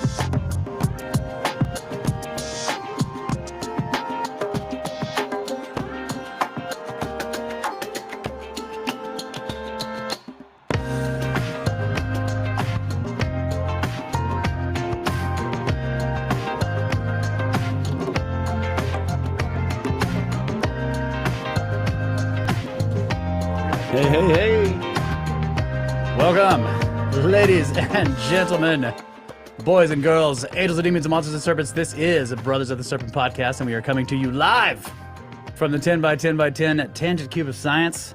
Hey, hey, hey. Welcome, ladies and gentlemen, boys and girls, angels and demons and monsters and serpents. This is Brothers of the Serpent podcast, and we are coming to you live from the 10 by 10 by 10 tangent cube of science.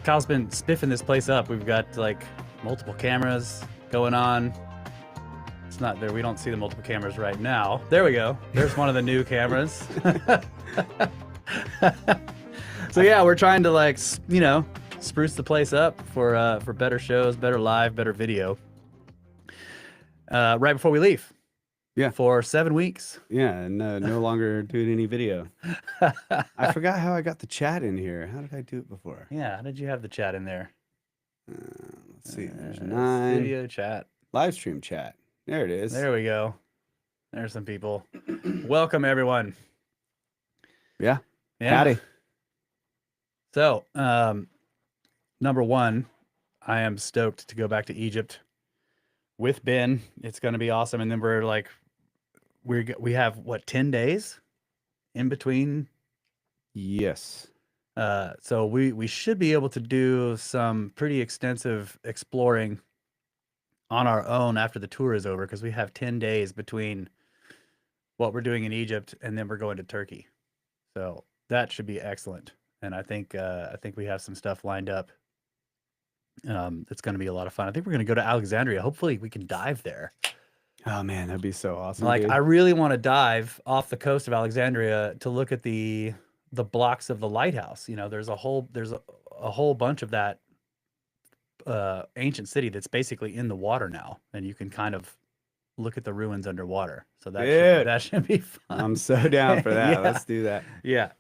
Kyle's been spiffing this place up. We've got like multiple cameras going on. It's not there. We don't see the multiple cameras right now. There we go. There's one of the new cameras. So yeah, we're trying to like, you know, spruce the place up for better shows, better live, better video. Right before we leave. Yeah. For 7 weeks. Yeah, and no longer doing any video. I forgot how I got the chat in here. How did I do it before? Yeah, how did you have the chat in there? Let's see. There's 9. Video chat. Live stream chat. There it is. There we go. There's some people. Welcome, everyone. Yeah. Yeah. Howdy. So, number one, I am stoked to go back to Egypt with Ben. It's going to be awesome. And then we're like, we have what, 10 days in between? Yes. So we should be able to do some pretty extensive exploring on our own after the tour is over, because we have 10 days between what we're doing in Egypt and then we're going to Turkey. So that should be excellent. And I think we have some stuff lined up. It's going to be a lot of fun. I think we're going to go to Alexandria. Hopefully we can dive there. Oh man, that'd be so awesome. Like, dude. I really want to dive off the coast of Alexandria to look at the blocks of the lighthouse. You know, there's a whole bunch of that ancient city that's basically in the water now, and you can kind of look at the ruins underwater. So that should be fun. I'm so down for that. Yeah. Let's do that. Yeah,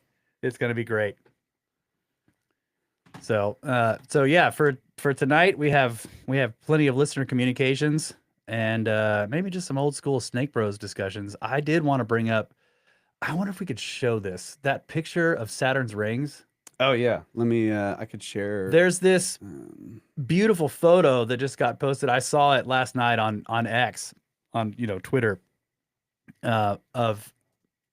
it's going to be great. So yeah, for tonight we have plenty of listener communications and maybe just some old school SnakeBros discussions. I did want to bring up, I wonder if we could show that picture of Saturn's rings. Oh yeah, let me. I could share. There's this beautiful photo that just got posted. I saw it last night on X, on Twitter, of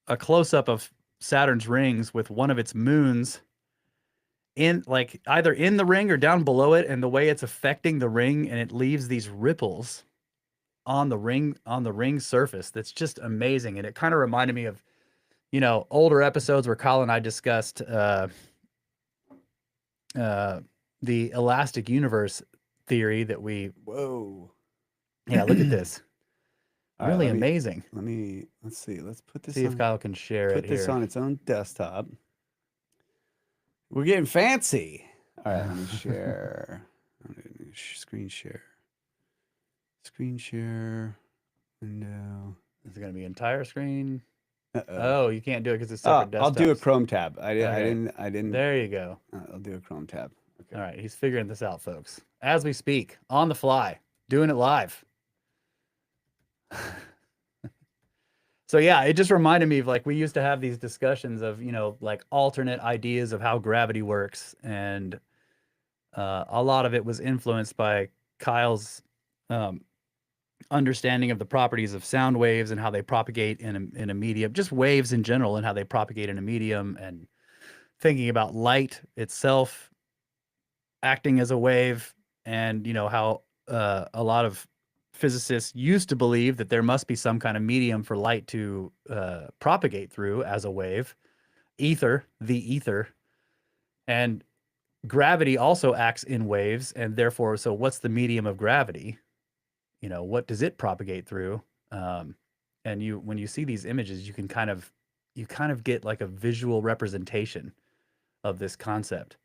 a close up of Saturn's rings with one of its moons in, like, either in the ring or down below it, and the way it's affecting the ring, and it leaves these ripples on the ring surface. That's just amazing. And it kind of reminded me of, older episodes where Kyle and I discussed the elastic universe theory that yeah, look at this. Really amazing. Let's see. Let's put this. See if Kyle can share it here. Put this on its own desktop. We're getting fancy. All right, let me share. Screen share. Screen share. Window. Is it going to be entire screen? Uh-oh. Oh, you can't do it because it's separate desktops. I'll do a Chrome tab. I Okay. didn't. There you go. I'll do a Chrome tab. Okay. All right, he's figuring this out, folks. As we speak, on the fly, doing it live. So yeah, it just reminded me of, like, we used to have these discussions of, like, alternate ideas of how gravity works. And a lot of it was influenced by Kyle's understanding of the properties of sound waves and how they propagate in a medium, just waves in general and how they propagate in a medium, and thinking about light itself acting as a wave, and how a lot of physicists used to believe that there must be some kind of medium for light to propagate through as a wave. The ether. And gravity also acts in waves, and therefore, so what's the medium of gravity? What does it propagate through? And when you see these images, you kind of get like a visual representation of this concept.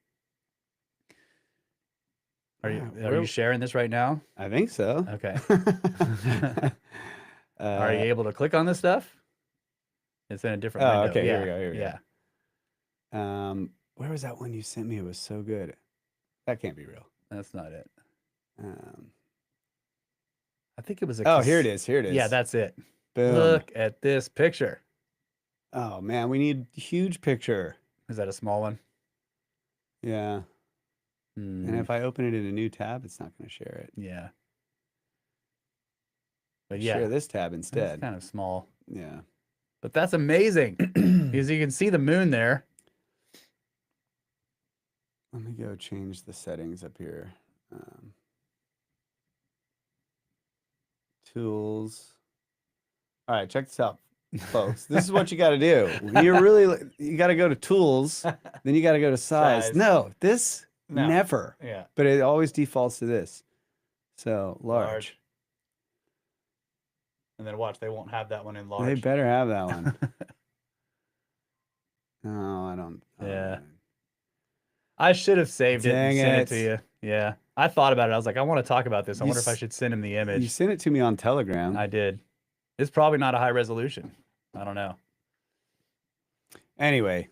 Are you sharing this right now? I think so. Okay. Are you able to click on this stuff? It's in a different window. Okay. Yeah. Here we go. Yeah. Where was that one you sent me? It was so good. That can't be real. That's not it. I think it was a. Oh, here it is. Here it is. Yeah, that's it. Boom. Look at this picture. Oh man, we need huge picture. Is that a small one? Yeah. And if I open it in a new tab, it's not going to share it. Yeah. But yeah, Share this tab it's instead. kind of small. Yeah. But that's amazing because you can see the moon there. Let me go change the settings up here. Tools. All right, check this out, folks. This is what you got to do. You got to go to tools, then you got to go to size. No, this never. Yeah. But it always defaults to this. So large. And then watch, they won't have that one in large. They better have that one. No, I don't. Yeah. I should have saved it and sent it to you. Yeah. I thought about it. I was like, I want to talk about this. I wonder if I should send him the image. You sent it to me on Telegram. I did. It's probably not a high resolution. I don't know. Anyway.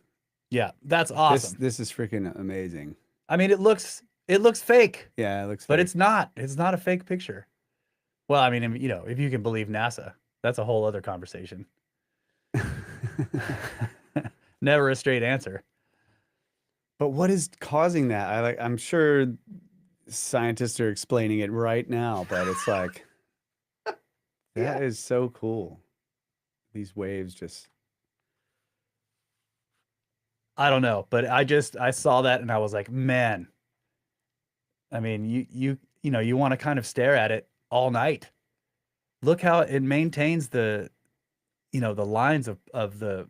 Yeah, that's awesome. This is freaking amazing. I mean, it looks fake. Yeah, it looks fake. But it's not. It's not a fake picture. Well, I mean, you know, if you can believe NASA, that's a whole other conversation. Never a straight answer. But what is causing that? I'm sure scientists are explaining it right now, but it's like that is so cool. These waves just I don't know, but I saw that and I was like, man. I mean, you know, you want to kind of stare at it all night. Look how it maintains the, you know, the lines of the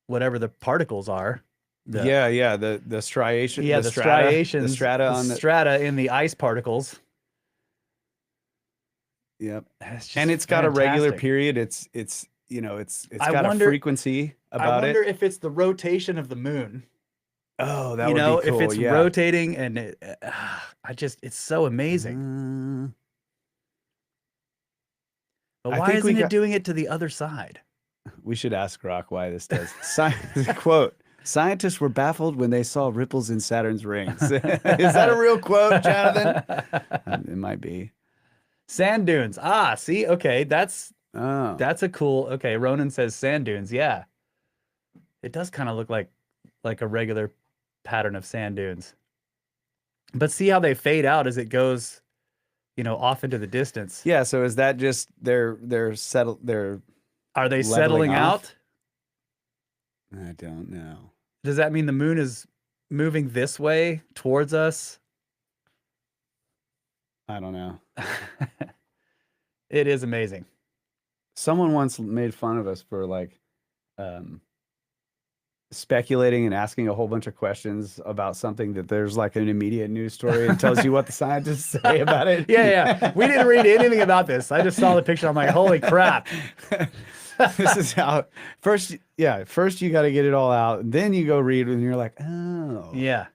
whatever the particles are. the striation. Yeah, the striations, the strata on the strata in the ice particles. Yep. And it's got a regular period. It's you know, it's got a frequency about it. I wonder if it's the rotation of the moon. Oh, that would be cool. If it's rotating and it's so amazing. But why isn't it doing it to the other side? We should ask Grok why this does. Quote, scientists were baffled when they saw ripples in Saturn's rings. Is that a real quote, Jonathan? It might be. Sand dunes. Ah, see? Okay, that's a cool. Okay, Ronan says sand dunes. Yeah. It does kind of look like a regular pattern of sand dunes. But see how they fade out as it goes, you know, off into the distance. Yeah, so is that just they're settled? Are they settling out? I don't know. Does that mean the moon is moving this way towards us? I don't know. It is amazing. Someone once made fun of us for speculating and asking a whole bunch of questions about something that there's like an immediate news story and tells you what the scientists say about it. Yeah. We didn't read anything about this. I just saw the picture. I'm like, holy crap. This is how first you got to get it all out. And then you go read and you're like, oh. Yeah.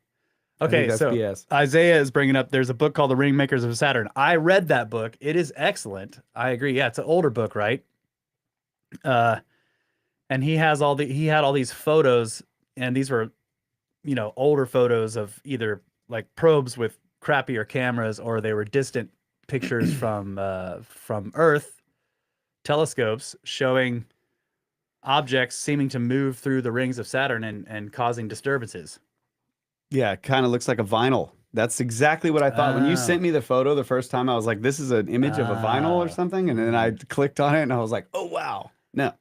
Okay, so BS. Isaiah is bringing up, there's a book called The Ringmakers of Saturn. I read that book. It is excellent. I agree. Yeah, it's an older book, right? And he had all these photos, and these were, you know, older photos of either like probes with crappier cameras, or they were distant pictures from Earth telescopes showing objects seeming to move through the rings of Saturn and causing disturbances. Yeah, it kind of looks like a vinyl. That's exactly what I thought. When you sent me the photo the first time, I was like, this is an image of a vinyl or something. And then I clicked on it and I was like, oh, wow. No.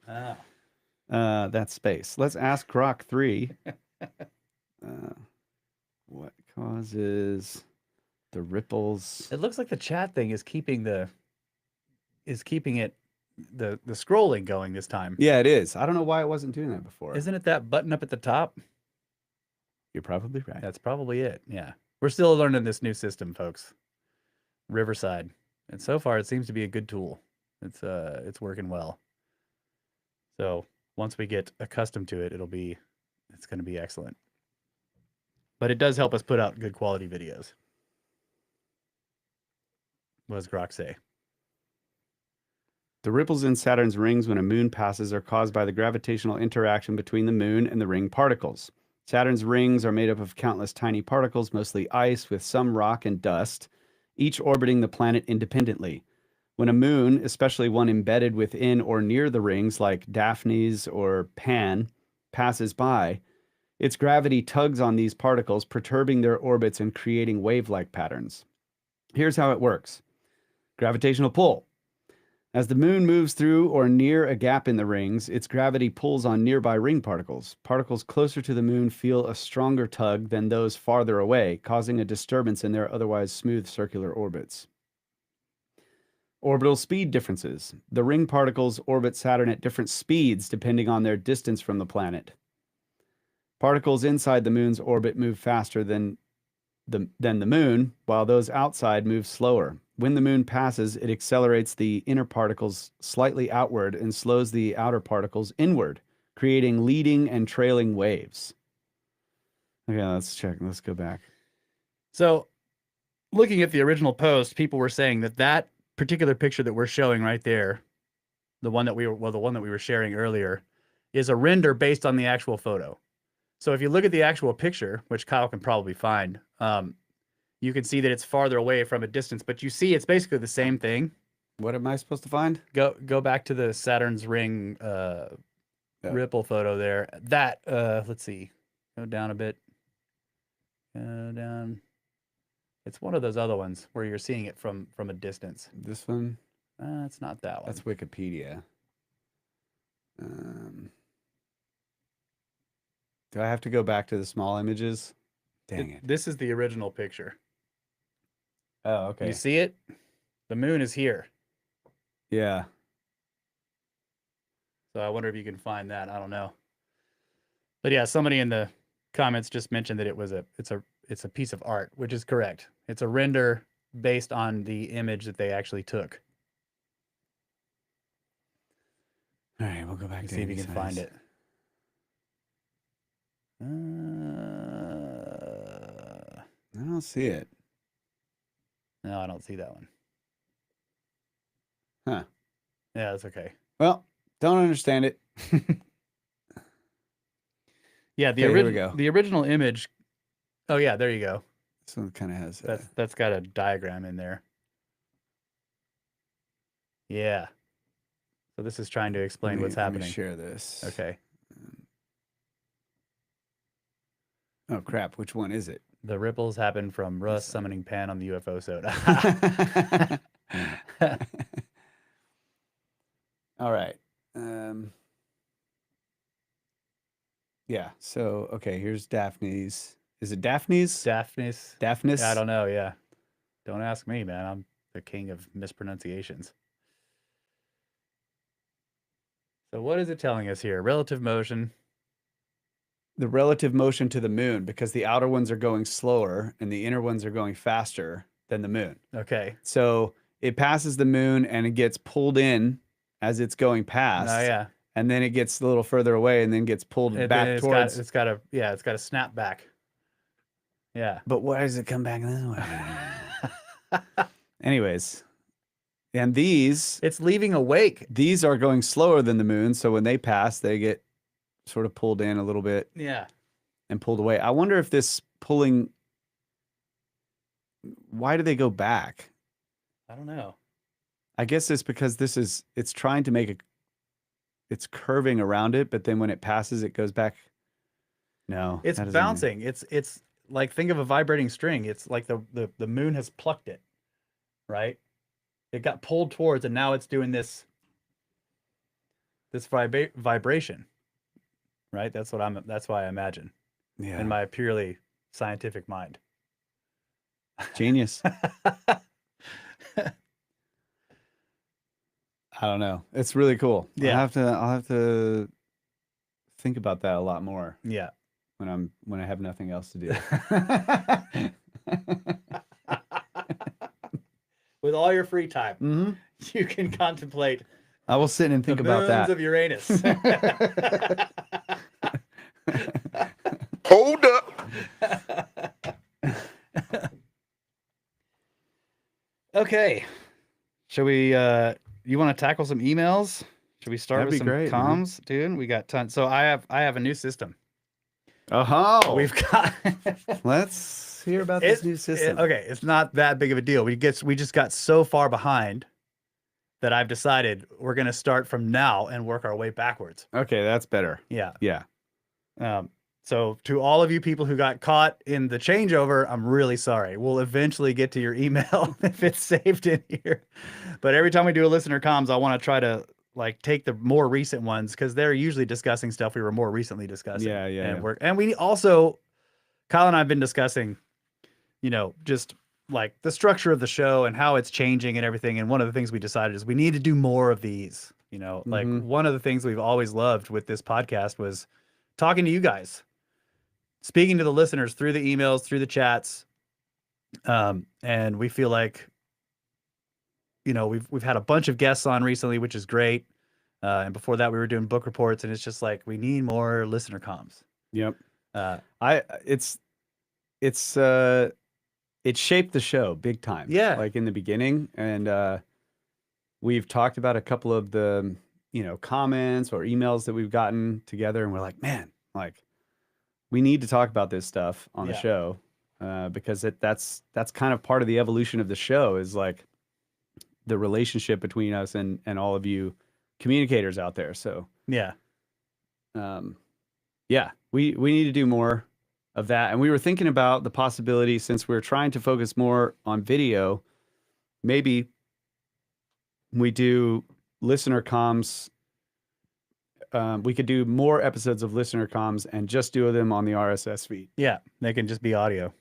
That's space. Let's ask Grok 3. What causes the ripples? It looks like the chat thing is keeping the scrolling going this time. Yeah, it is. I don't know why it wasn't doing that before. Isn't it that button up at the top? You're probably right. That's probably it. Yeah. We're still learning this new system, folks. Riverside. And so far it seems to be a good tool. It's working well. So once we get accustomed to it, it's going to be excellent. But it does help us put out good quality videos. What does Grok say? The ripples in Saturn's rings when a moon passes are caused by the gravitational interaction between the moon and the ring particles. Saturn's rings are made up of countless tiny particles, mostly ice, with some rock and dust, each orbiting the planet independently. When a moon, especially one embedded within or near the rings like Daphne's or Pan, passes by, its gravity tugs on these particles, perturbing their orbits and creating wave-like patterns. Here's how it works. Gravitational pull. As the moon moves through or near a gap in the rings, its gravity pulls on nearby ring particles. Particles closer to the moon feel a stronger tug than those farther away, causing a disturbance in their otherwise smooth circular orbits. Orbital speed differences. The ring particles orbit Saturn at different speeds depending on their distance from the planet. Particles inside the moon's orbit move faster than the moon, while those outside move slower. When the moon passes, it accelerates the inner particles slightly outward and slows the outer particles inward, creating leading and trailing waves. Okay, let's check. Let's go back. So, looking at the original post, people were saying that particular picture that we're showing right there, the one that we were sharing earlier, is a render based on the actual photo. So if you look at the actual picture, which Kyle can probably find, you can see that it's farther away from a distance, but you see it's basically the same thing. What am I supposed to find? Go back to the Saturn's ring ripple photo there. That let's see, go down a bit. Down. It's one of those other ones where you're seeing it from a distance. This one? It's not that one. That's Wikipedia. Do I have to go back to the small images? Dang it. This is the original picture. Oh, okay. You see it? The moon is here. Yeah. So I wonder if you can find that. I don't know. But yeah, somebody in the comments just mentioned that it's a piece of art, which is correct. It's a render based on the image that they actually took. All right, we'll go back to see if you can find it. I don't see it. No, I don't see that one. Huh. Yeah, that's okay. Well, don't understand it. Yeah, the original image. Oh yeah, there you go. This one kind of has that's got a diagram in there. Yeah. So this is trying to explain what's happening. Let me share this. Okay. Oh crap! Which one is it? The ripples happen from Russ summoning Pan on the UFO soda. All right. Yeah. So okay, here's Daphne's. Is it Daphne's? Daphne's. Daphnis? Yeah, I don't know. Yeah. Don't ask me, man. I'm the king of mispronunciations. So what is it telling us here? Relative motion. The relative motion to the moon, because the outer ones are going slower and the inner ones are going faster than the moon. Okay. So it passes the moon and it gets pulled in as it's going past. Oh yeah. And then it gets a little further away and then gets pulled back towards. It's got a snap back. Yeah. But why does it come back this way? Anyways. And it's leaving a wake. These are going slower than the moon, so when they pass, they get sort of pulled in a little bit. Yeah. And pulled away. I wonder if this pulling, why do they go back? I don't know. I guess it's because it's trying to make it's curving around it, but then when it passes, it goes back. No. It's bouncing. It's like, think of a vibrating string. It's like the moon has plucked it, right? It got pulled towards, and now it's doing this vibration, right? That's why I imagine. Yeah. In my purely scientific mind. Genius. I don't know. It's really cool. Yeah. I'll have to think about that a lot more. Yeah. When I have nothing else to do. With all your free time, mm-hmm. You can contemplate. I will sit and think about that. The moons of Uranus. Hold up. Okay. Shall we you want to tackle some emails? Should we start with some comms, dude? We got tons. So I have a new system. Oh, we've got. Let's hear about this new system. Okay, it's not that big of a deal. We just got so far behind that I've decided we're going to start from now and work our way backwards. Okay, that's better. Yeah. Yeah. So to all of you people who got caught in the changeover, I'm really sorry. We'll eventually get to your email if it's saved in here. But every time we do a listener comms, I want to try to like take the more recent ones because they're usually discussing stuff we were more recently discussing. Yeah. And we also, Kyle and I have been discussing, just like the structure of the show and how it's changing and everything. And one of the things we decided is we need to do more of these. Like one of the things we've always loved with this podcast was talking to you guys, speaking to the listeners through the emails, through the chats. And we feel like, we've had a bunch of guests on recently, which is great. And before that we were doing book reports, and it's just like, we need more listener comms. Yep. It shaped the show big time. Yeah. Like in the beginning. And we've talked about a couple of the, comments or emails that we've gotten together, and we're like, man, like we need to talk about this stuff on the show. Because that's kind of part of the evolution of the show, is like the relationship between us and all of you communicators out there. So yeah. We need to do more of that. And we were thinking about the possibility, since we're trying to focus more on video, maybe we do listener comms. We could do more episodes of listener comms and just do them on the RSS feed. Yeah. They can just be audio.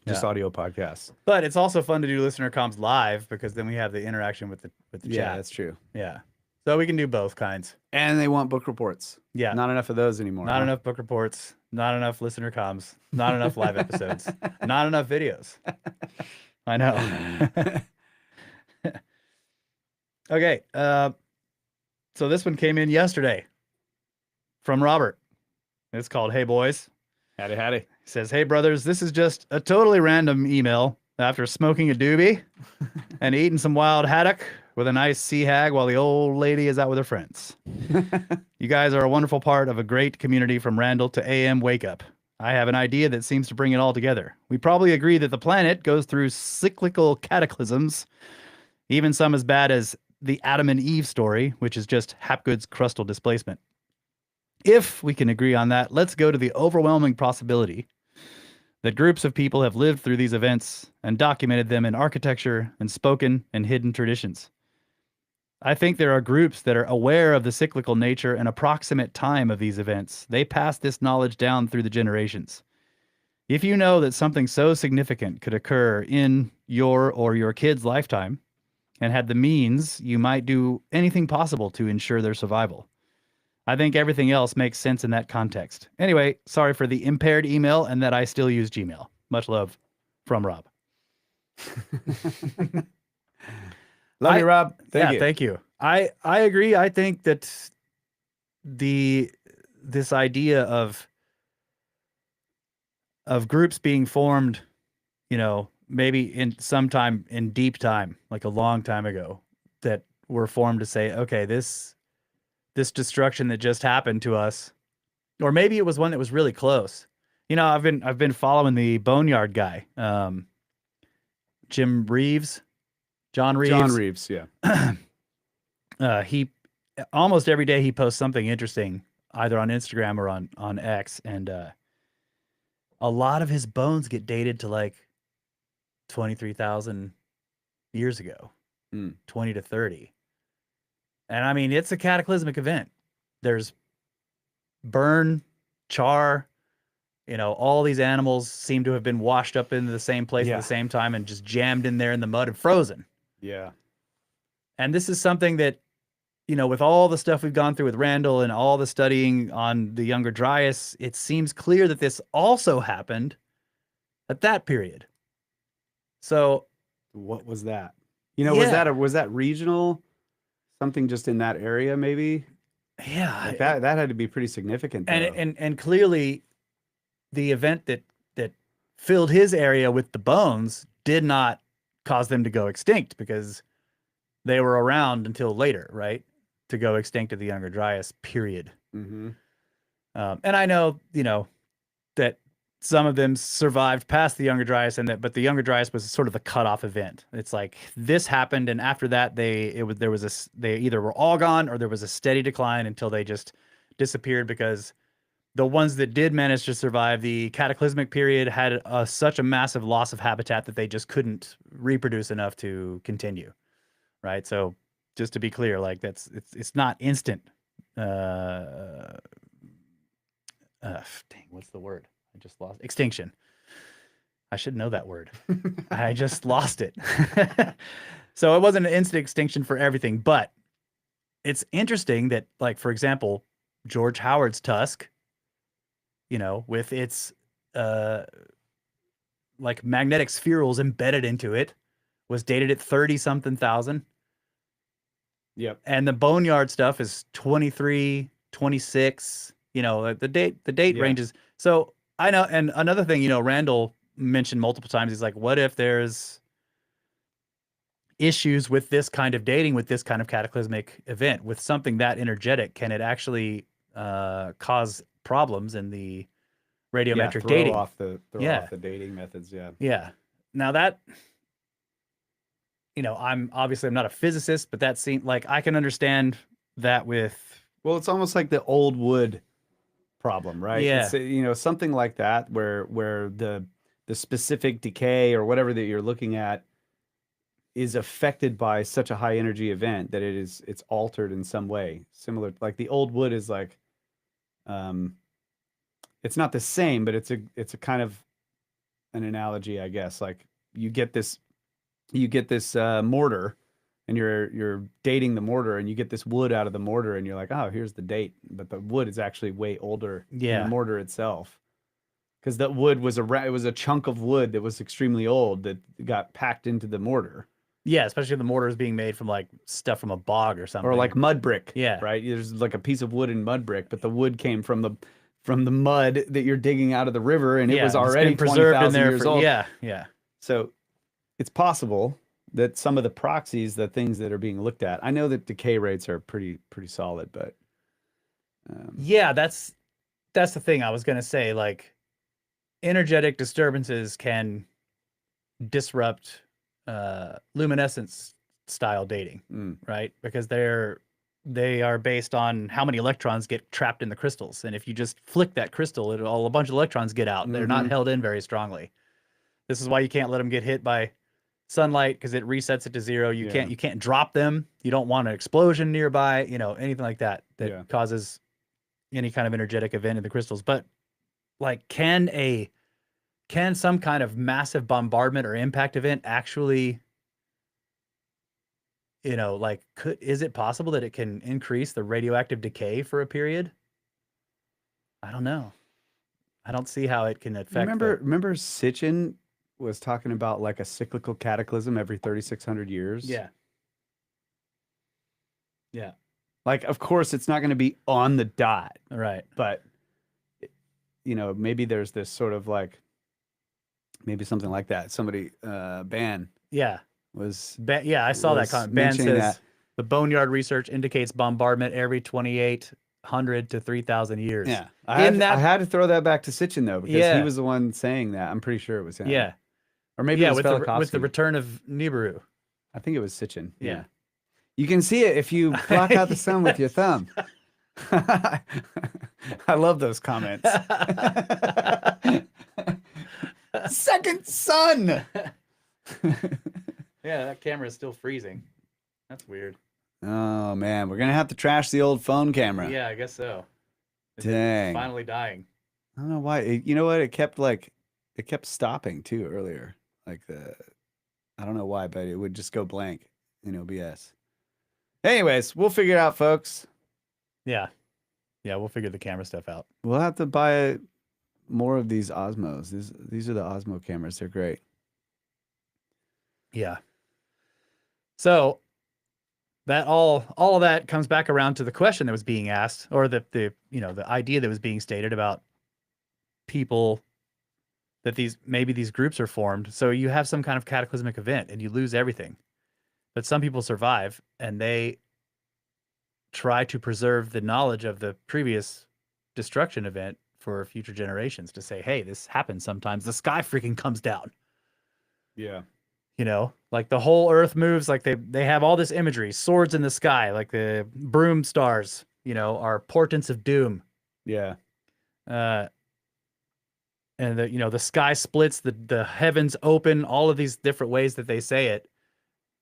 Just audio podcasts. But it's also fun to do listener comms live, because then we have the interaction with the chat. Yeah, that's true. Yeah. So we can do both kinds. And they want book reports. Yeah. Not enough of those anymore. Not enough book reports, not enough listener comms, not enough live episodes, not enough videos. I know. Okay. So this one came in yesterday from Robert. It's called Hey Boys. Howdy. He says, "Hey brothers, this is just a totally random email after smoking a doobie and eating some wild haddock with a nice sea hag while the old lady is out with her friends. You guys are a wonderful part of a great community from Randall to AM Wake Up. I have an idea that seems to bring it all together. We probably agree that the planet goes through cyclical cataclysms, even some as bad as the Adam and Eve story, which is just Hapgood's crustal displacement. If we can agree on that, let's go to the overwhelming possibility that groups of people have lived through these events and documented them in architecture and spoken and hidden traditions. I think there are groups that are aware of the cyclical nature and approximate time of these events. They pass this knowledge down through the generations. If you know that something so significant could occur in your or your kid's lifetime and had the means, you might do anything possible to ensure their survival. I think everything else makes sense in that context. Anyway, sorry for the impaired email and that I still use Gmail. Much love from Rob." Love you, Rob. Thank you. I agree. I think that this idea of groups being formed, maybe in sometime in deep time, like a long time ago, that were formed to say, okay, this destruction that just happened to us, or maybe it was one that was really close. I've been following the Boneyard guy, John Reeves. John Reeves, yeah. He almost every day he posts something interesting, either on Instagram or on X, and a lot of his bones get dated to like 23,000 years ago, 20 to 30. And I mean, it's a cataclysmic event. There's burn, char, all these animals seem to have been washed up into the same place at the same time and just jammed in there in the mud and frozen. Yeah. And this is something that, with all the stuff we've gone through with Randall and all the studying on the Younger Dryas, it seems clear that this also happened at that period. So what was that? Was that regional? Something just in that area, maybe? Yeah. Like that had to be pretty significant, though. And clearly the event that filled his area with the bones did not cause them to go extinct, because they were around until later, right? To go extinct at the Younger Dryas period. Mm-hmm. And I know, that some of them survived past the Younger Dryas, but the Younger Dryas was sort of the cutoff event. It's like this happened, and after that, they either were all gone or there was a steady decline until they just disappeared, because the ones that did manage to survive the cataclysmic period had such a massive loss of habitat that they just couldn't reproduce enough to continue, right? So just to be clear, like it's not instant. Dang, what's the word? I just lost extinction. I should know that word. I just lost it. So it wasn't an instant extinction for everything, but it's interesting that, like, for example, George Howard's tusk, with its like magnetic spherules embedded into it, was dated at 30 something thousand. Yep. And the boneyard stuff is 23, 26, the date ranges. So I know. And another thing, Randall mentioned multiple times, he's like, what if there's issues with this kind of dating, with this kind of cataclysmic event, with something that energetic? Can it actually cause problems in the radiometric dating? Throw off the dating methods. Yeah. Yeah. Now that, I'm not a physicist, but that seems like I can understand that with. Well, it's almost like the old wood problem, right? Yeah. It's, something like that where the specific decay or whatever that you're looking at is affected by such a high energy event that it's altered in some way. Similar, like the old wood is like, it's not the same, but it's a kind of an analogy, I guess. Like you get this mortar, and you're dating the mortar, and you get this wood out of the mortar, and you're like, oh, here's the date, but the wood is actually way older than the mortar itself, because that wood was it was a chunk of wood that was extremely old that got packed into the mortar. Yeah, especially if the mortar is being made from like stuff from a bog or something, or like mud brick. Yeah, right. There's like a piece of wood in mud brick, but the wood came from the mud that you're digging out of the river, and it was already preserved in there years old. Yeah. So it's possible that some of the proxies, the things that are being looked at, I know that decay rates are pretty solid, but yeah, that's the thing I was going to say. Like, energetic disturbances can disrupt luminescence style dating, right? Because they are based on how many electrons get trapped in the crystals, and if you just flick that crystal, a bunch of electrons get out. They're not held in very strongly. This is why you can't let them get hit by sunlight, because it resets it to zero. You can't drop them. You don't want an explosion nearby, anything like that causes any kind of energetic event in the crystals. But like, can some kind of massive bombardment or impact event actually, is it possible that it can increase the radioactive decay for a period? I don't know. I don't see how it can affect. Remember Sitchin was talking about like a cyclical cataclysm every 3,600 years. Yeah. Like, of course, it's not going to be on the dot, right? But maybe there's this sort of like, maybe something like that. Somebody, Ban. Yeah. I saw that comment. Ban says the boneyard research indicates bombardment every 2,800 to 3,000 years. Yeah. I had to throw that back to Sitchin though, because he was the one saying that. I'm pretty sure it was him. Yeah. Or maybe it was with the return of Nibiru. I think it was Sitchin. Yeah. You can see it if you block out the sun with your thumb. I love those comments. Second sun. Yeah, that camera is still freezing. That's weird. Oh man, we're gonna have to trash the old phone camera. Yeah, I guess so. Dang. It's finally dying. I don't know why. You know what? It kept stopping too earlier. I don't know why, but it would just go blank in OBS. Anyways, we'll figure it out, folks. Yeah, we'll figure the camera stuff out. We'll have to buy more of these Osmos. These are the Osmo cameras. They're great. Yeah. So that all of that comes back around to the question that was being asked, or the idea that was being stated about people, that maybe these groups are formed. So you have some kind of cataclysmic event and you lose everything, but some people survive and they try to preserve the knowledge of the previous destruction event for future generations to say, hey, this happens sometimes. The sky freaking comes down. Yeah. You know, like the whole earth moves, like they have all this imagery, swords in the sky, like the broom stars, you know, are portents of doom. Yeah. Uh, and the, you know, the sky splits, the heavens open, all of these different ways that they say it.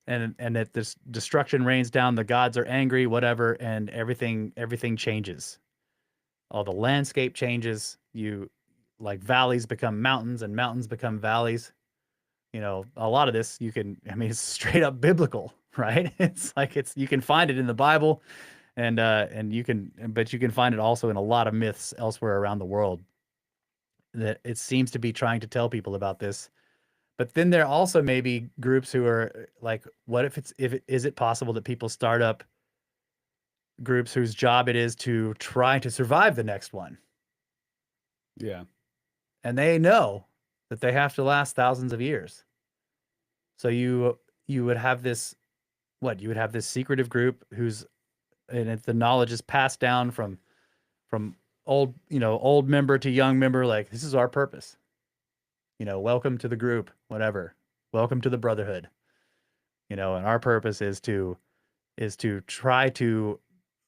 And that this destruction rains down, the gods are angry, whatever, and everything changes. All the landscape changes. You like valleys become mountains and mountains become valleys. You know, a lot of this I mean, it's straight up biblical, right? It's like you can find it in the Bible, and you can find it also in a lot of myths elsewhere around the world. That it seems to be trying to tell people about this. But then there also may be groups who are like, what if is it possible that people start up groups whose job it is to try to survive the next one? Yeah. And they know that they have to last thousands of years. So you would have this, you would have this secretive group and the knowledge is passed down from old member to young member, like, this is our purpose. You know, welcome to the group, whatever. Welcome to the brotherhood. You know, and our purpose is to try to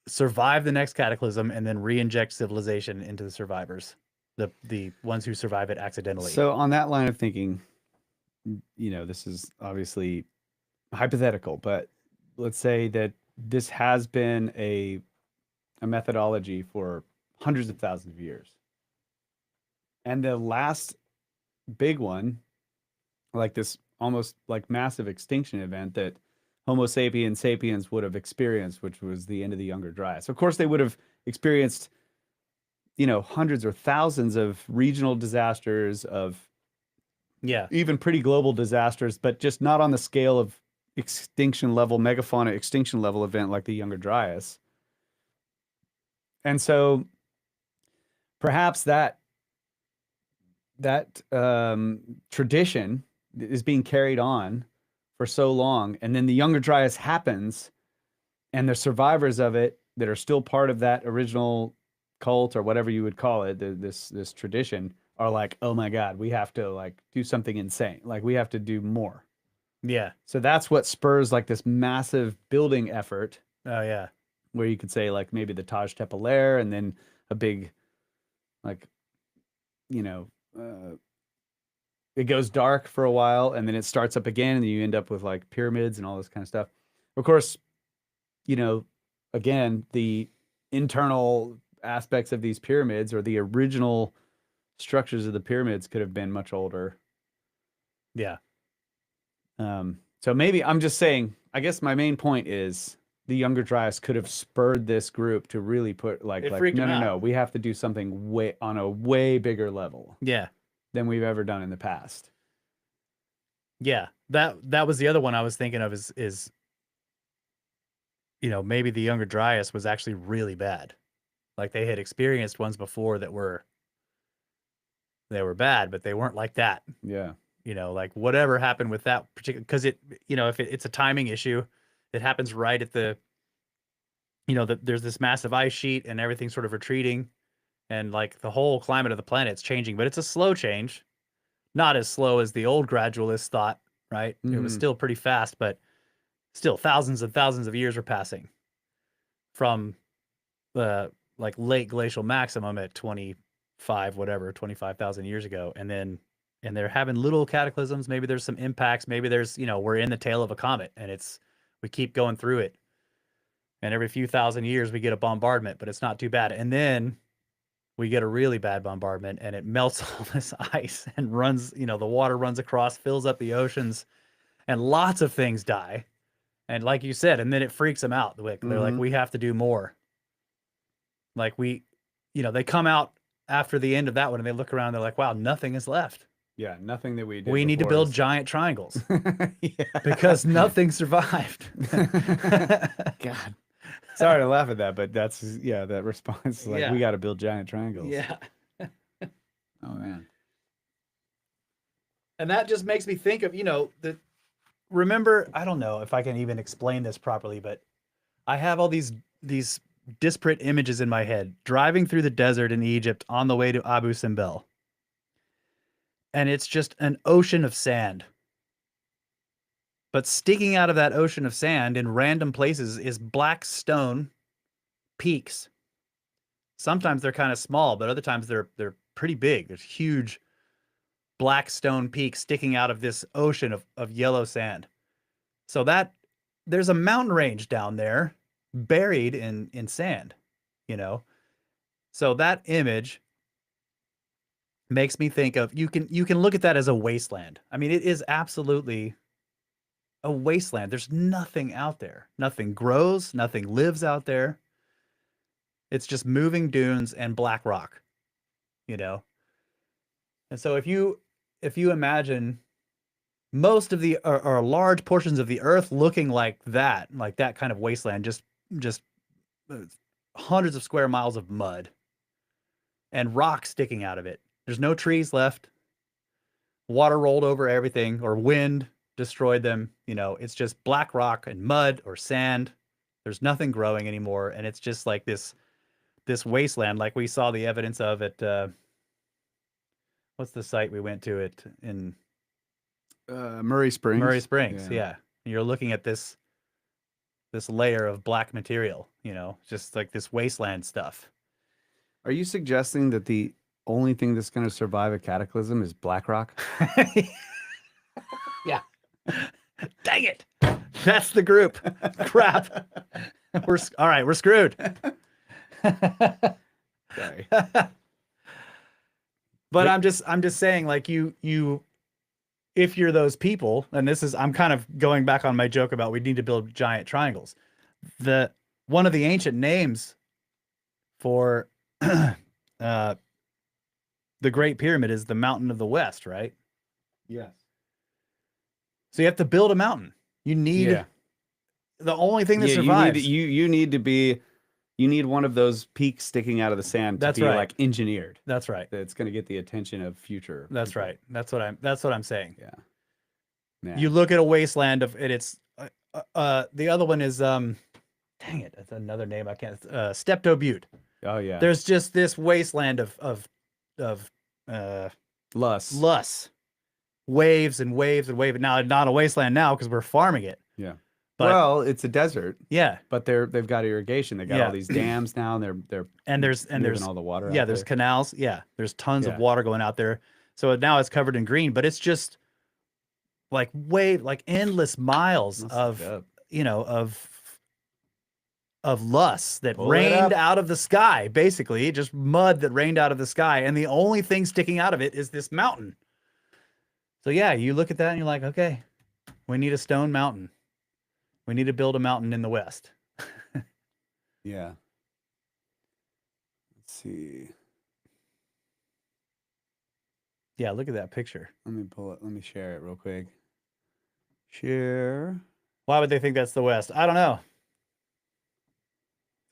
survive the next cataclysm and then re-inject civilization into the survivors, the ones who survive it accidentally. So on that line of thinking, you know, this is obviously hypothetical, but let's say that this has been a methodology for hundreds of thousands of years. And the last big one, like this almost like massive extinction event that Homo sapiens would have experienced, which was the end of the Younger Dryas. Of course, they would have experienced, you know, hundreds or thousands of regional disasters, of even pretty global disasters, but just not on the scale of extinction level, megafauna extinction level event like the Younger Dryas. And so perhaps that tradition is being carried on for so long, and then the Younger Dryas happens, and the survivors of it that are still part of that original cult or whatever you would call it, this tradition, are like, oh my God, we have to like do something insane. Like we have to do more. Yeah. So that's what spurs like this massive building effort. Oh yeah. Where you could say like maybe the Taj Temple Air, and then a big, like, you know, it goes dark for a while and then it starts up again, and you end up with like pyramids and all this kind of stuff. Of course, you know, again, the internal aspects of these pyramids, or the original structures of the pyramids, could have been much older. Yeah. So maybe, I'm just saying, I guess my main point is the Younger Dryas could have spurred this group to really put like no, we have to do something on a way bigger level. Yeah. Than we've ever done in the past. Yeah. That was the other one I was thinking of is, you know, maybe the Younger Dryas was actually really bad. Like they had experienced ones before that were bad, but they weren't like that. Yeah. You know, like whatever happened with that particular, because it, you know, if it's a timing issue, it happens right at the, you know, there's this massive ice sheet and everything's sort of retreating, and like the whole climate of the planet's changing, but it's a slow change, not as slow as the old gradualists thought, right? Mm-hmm. It was still pretty fast, but still thousands and thousands of years are passing from the like late glacial maximum at 25,000 years ago. And they're having little cataclysms. Maybe there's some impacts. Maybe there's, you know, we're in the tail of a comet and we keep going through it. And every few thousand years we get a bombardment, but it's not too bad. And then we get a really bad bombardment and it melts all this ice and runs, you know, the water runs across, fills up the oceans, and lots of things die. And like you said, and then it freaks them out. They're like, we have to do more. Like you know, they come out after the end of that one and they look around, they're like, wow, nothing is left. Yeah, nothing that we did. We need to build giant triangles. Yeah. Because nothing survived. God. Sorry to laugh at that, but that's, that response. Like, we got to build giant triangles. Yeah. Oh, man. And that just makes me think of, you know, remember, I don't know if I can even explain this properly, but I have all these disparate images in my head, driving through the desert in Egypt on the way to Abu Simbel. And it's just an ocean of sand. But sticking out of that ocean of sand in random places is black stone peaks. Sometimes they're kind of small, but other times they're pretty big. There's huge black stone peaks sticking out of this ocean of yellow sand. So that there's a mountain range down there buried in sand, you know. So that image makes me think of you can look at that as a wasteland. I mean, it is absolutely a wasteland. There's nothing out there. Nothing grows, nothing lives out there. It's just moving dunes and black rock, you know. And so if you imagine most of the or large portions of the earth looking like that kind of wasteland, just hundreds of square miles of mud and rock sticking out of it. There's no trees left. Water rolled over everything, or wind destroyed them. You know, it's just black rock and mud or sand. There's nothing growing anymore, and it's just like this wasteland, like we saw the evidence of at what's the site we went to it in Murray Springs. Murray Springs, yeah. And you're looking at this layer of black material, you know, just like this wasteland stuff. Are you suggesting that the only thing that's going to survive a cataclysm is black rock? Yeah. Dang it. That's the group. Crap. All right, we're screwed. Sorry. But I'm just saying, like, you if you're those people, and this is, I'm kind of going back on my joke about we need to build giant triangles. One of the ancient names for the Great Pyramid is the Mountain of the West, right? Yes. So you have to build a mountain. You need the only thing that survives. You need one of those peaks sticking out of the sand to be like engineered. That's right. That's going to get the attention of future. That's people. right. That's what I'm saying. Yeah. Man. You look at a wasteland of it. It's the other one is dang it, that's another name I can't. Steptoe Butte. Oh yeah. There's just this wasteland of Lus. Waves and waves and waves. Now, not a wasteland now because we're farming it. Yeah. But, well, it's a desert. Yeah. But they've got irrigation. They got all these dams now, and there's all the water. Yeah, there's canals. Yeah, there's tons of water going out there. So now it's covered in green, but it's just like endless miles of lust that rained out of the sky. Basically, just mud that rained out of the sky, and the only thing sticking out of it is this mountain. So yeah, you look at that and you're like, okay, we need a stone mountain. We need to build a mountain in the West. Yeah. Let's see. Yeah, look at that picture. Let me pull it. Let me share it real quick. Share. Why would they think that's the West? I don't know.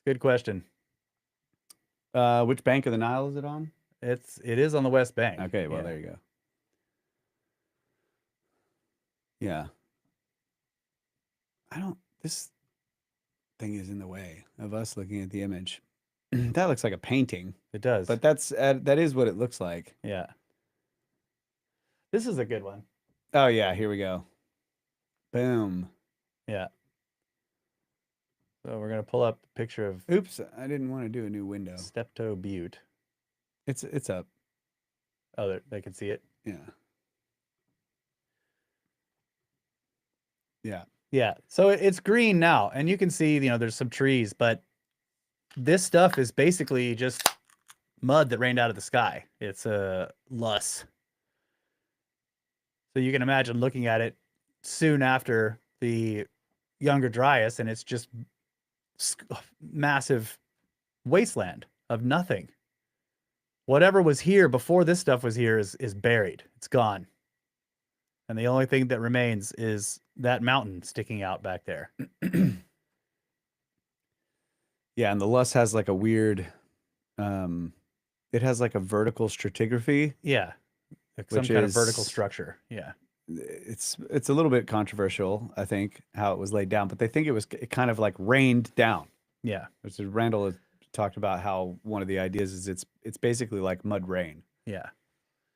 Good question. Which bank of the Nile is it on? It is on the West Bank. Okay, well, there you go. Yeah. This thing is in the way of us looking at the image. That looks like a painting. It does. But that is what it looks like. Yeah. This is a good one. Oh yeah, here we go. Boom. Yeah. So we're gonna pull up a picture of. Oops, I didn't want to do a new window. Steptoe Butte. It's up. Oh, they can see it. Yeah. Yeah. Yeah. So it's green now, and you can see, there's some trees, but this stuff is basically just mud that rained out of the sky. It's loess. So you can imagine looking at it soon after the Younger Dryas, and it's just massive wasteland of nothing. Whatever was here before this stuff was here is buried. It's gone. And the only thing that remains is that mountain sticking out back there. Yeah, and the Lus has like a weird, it has like a vertical stratigraphy. Yeah, some kind of vertical structure. Yeah, it's a little bit controversial, I think, how it was laid down, but they think it kind of like rained down. Yeah. Which is Randall has talked about how one of the ideas is it's basically like mud rain. Yeah.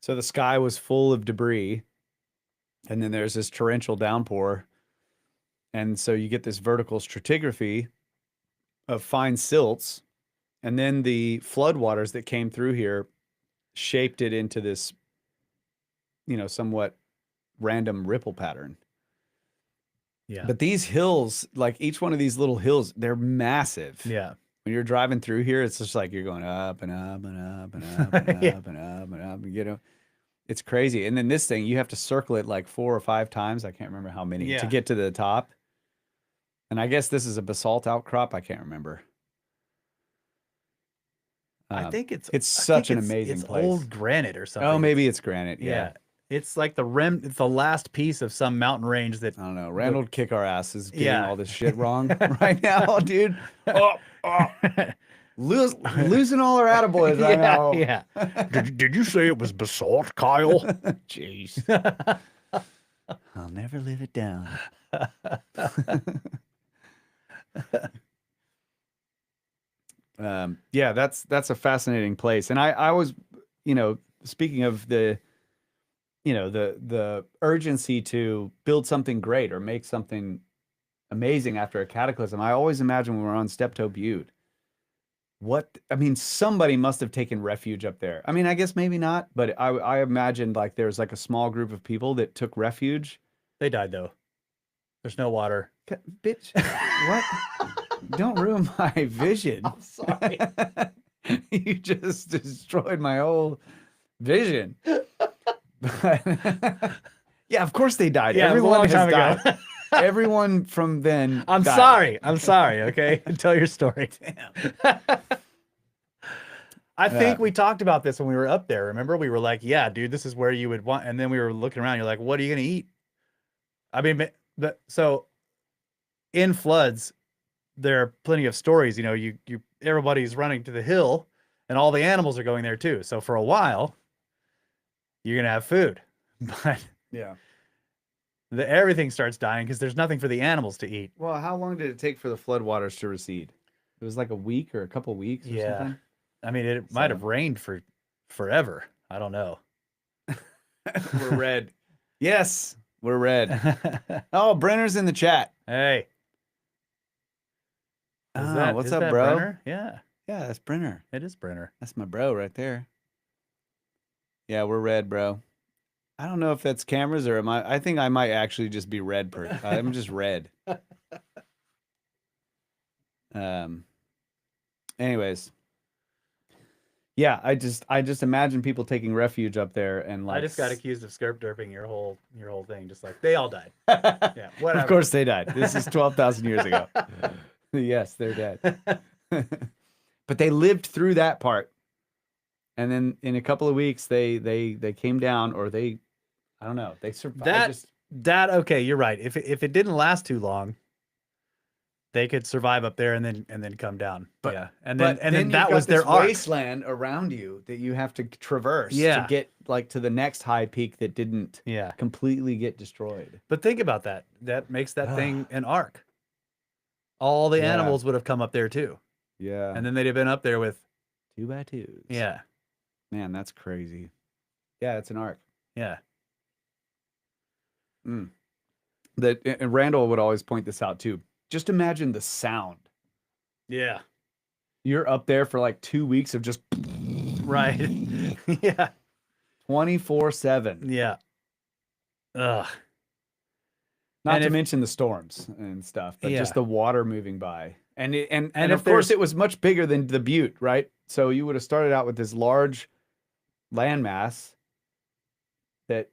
So the sky was full of debris, and then there's this torrential downpour, and so you get this vertical stratigraphy of fine silts, and then the floodwaters that came through here shaped it into this, somewhat random ripple pattern. Yeah. But these hills, like each one of these little hills, they're massive. Yeah. When you're driving through here, it's just like you're going up and up and up and up and Yeah. up and up and up. It's crazy. And then this thing, you have to circle it like 4 or 5 times. I can't remember how many to get to the top. And I guess this is a basalt outcrop. I can't remember. I think it's such an amazing it's place. old granite or something. Oh, maybe it's granite. Yeah. Yeah. It's like it's the last piece of some mountain range that I don't know. Randall would kick our asses getting all this shit wrong right now, dude. Losing all our attaboys right now. Yeah. Did you say it was basalt, Kyle? Jeez. I'll never live it down. Yeah, that's a fascinating place. And I was, speaking of the urgency to build something great or make something amazing after a cataclysm, I always imagine when we're on Steptoe Butte, somebody must have taken refuge up there. I mean, I guess maybe not, but I imagined like there's like a small group of people that took refuge. They died though. There's no water. Bitch, what? Don't ruin my vision. I'm sorry. You just destroyed my whole vision. Yeah, of course they died. Yeah, everyone has died. Ago. Everyone from then. I'm died. sorry. Okay, tell your story. Damn. I think we talked about this when we were up there. Remember, we were like, "Yeah, dude, this is where you would want." And then we were looking around. You're like, "What are you gonna eat?" I mean, so in floods, there are plenty of stories. Everybody's running to the hill, and all the animals are going there too. So for a while, you're gonna have food, but yeah, everything starts dying because there's nothing for the animals to eat. Well, how long did it take for the floodwaters to recede? It was like a week or a couple weeks or something? I mean, it might have rained for forever. I don't know. We're red. Yes, we're red. Oh, Brenner's in the chat. Hey. What's up, bro? Brenner? Yeah. Yeah, that's Brenner. It is Brenner. That's my bro right there. Yeah, we're red, bro. I don't know if that's cameras or I think I might actually just be red. I'm just red. Anyways. Yeah, I just imagine people taking refuge up there and like. I just got accused of skirt derping your whole thing. Just like they all died. Yeah, whatever. Of course they died. This is 12,000 years ago. Yes, they're dead. But they lived through that part. And then in a couple of weeks they came down, or I don't know, they survived. Okay, you're right. If it didn't last too long, they could survive up there and then come down. But yeah. And then that was their arc. Wasteland around you that you have to traverse to get like to the next high peak that didn't completely get destroyed. But think about that. That makes that thing an arc. All the animals would have come up there too. Yeah. And then they'd have been up there with 2x2s. Yeah. Man, that's crazy. Yeah, it's an arc. Yeah. And Randall would always point this out too. Just imagine the sound. Yeah. You're up there for like 2 weeks of just right. Yeah. 24/7. Yeah. Ugh. Not to mention the storms and stuff, but just the water moving by. And of course it was much bigger than the Butte, right? So you would have started out with this large landmass that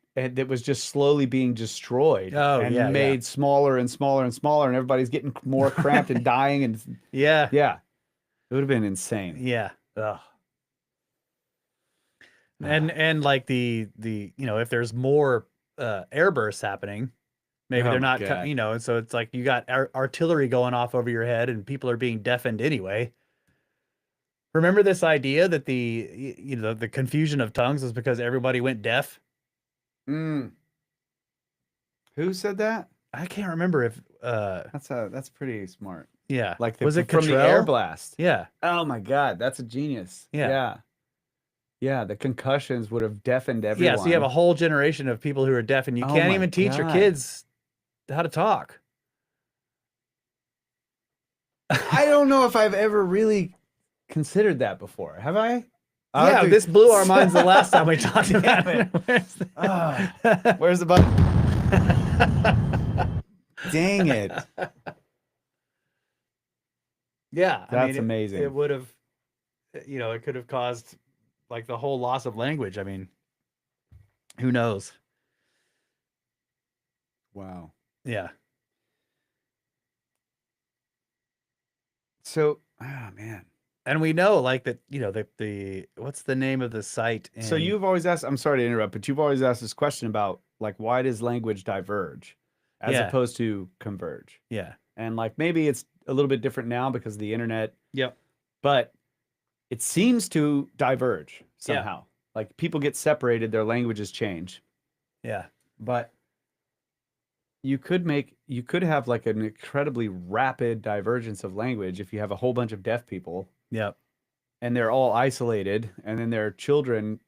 was just slowly being destroyed made smaller and smaller and smaller, and everybody's getting more cramped and dying. And yeah, it would have been insane. Yeah. Ugh. And like the if there's more airbursts happening, maybe they're not, and so it's like you got artillery going off over your head and people are being deafened anyway. Remember this idea that the confusion of tongues was because everybody went deaf? Who said that? I can't remember if That's pretty smart. yeah. Like Was it from the air Cottrell? blast? Yeah. Oh my God, that's a genius. Yeah. Yeah. Yeah, the concussions would have deafened everyone. Yeah, so you have a whole generation of people who are deaf, and you Oh can't my even teach your God. kids how to talk. I don't know if I've ever really considered that before. Have I? I'll have Yeah, to- this blew our minds the last time we talked Damn about it. it. Where's the button? Dang it. Yeah, I That's mean, amazing. It would have, it could have caused like the whole loss of language. I mean, who knows? Wow. Yeah. So, oh man. And we know like that, the what's the name of the site? So you've always asked, I'm sorry to interrupt, but you've always asked this question about like, why does language diverge as Yeah. opposed to converge? Yeah. And like, maybe it's a little bit different now because of the internet, Yep. but it seems to diverge Yeah. somehow. Like people get separated, their languages change, Yeah. but you could have like an incredibly rapid divergence of language if you have a whole bunch of deaf people Yep. and they're all isolated, and then their children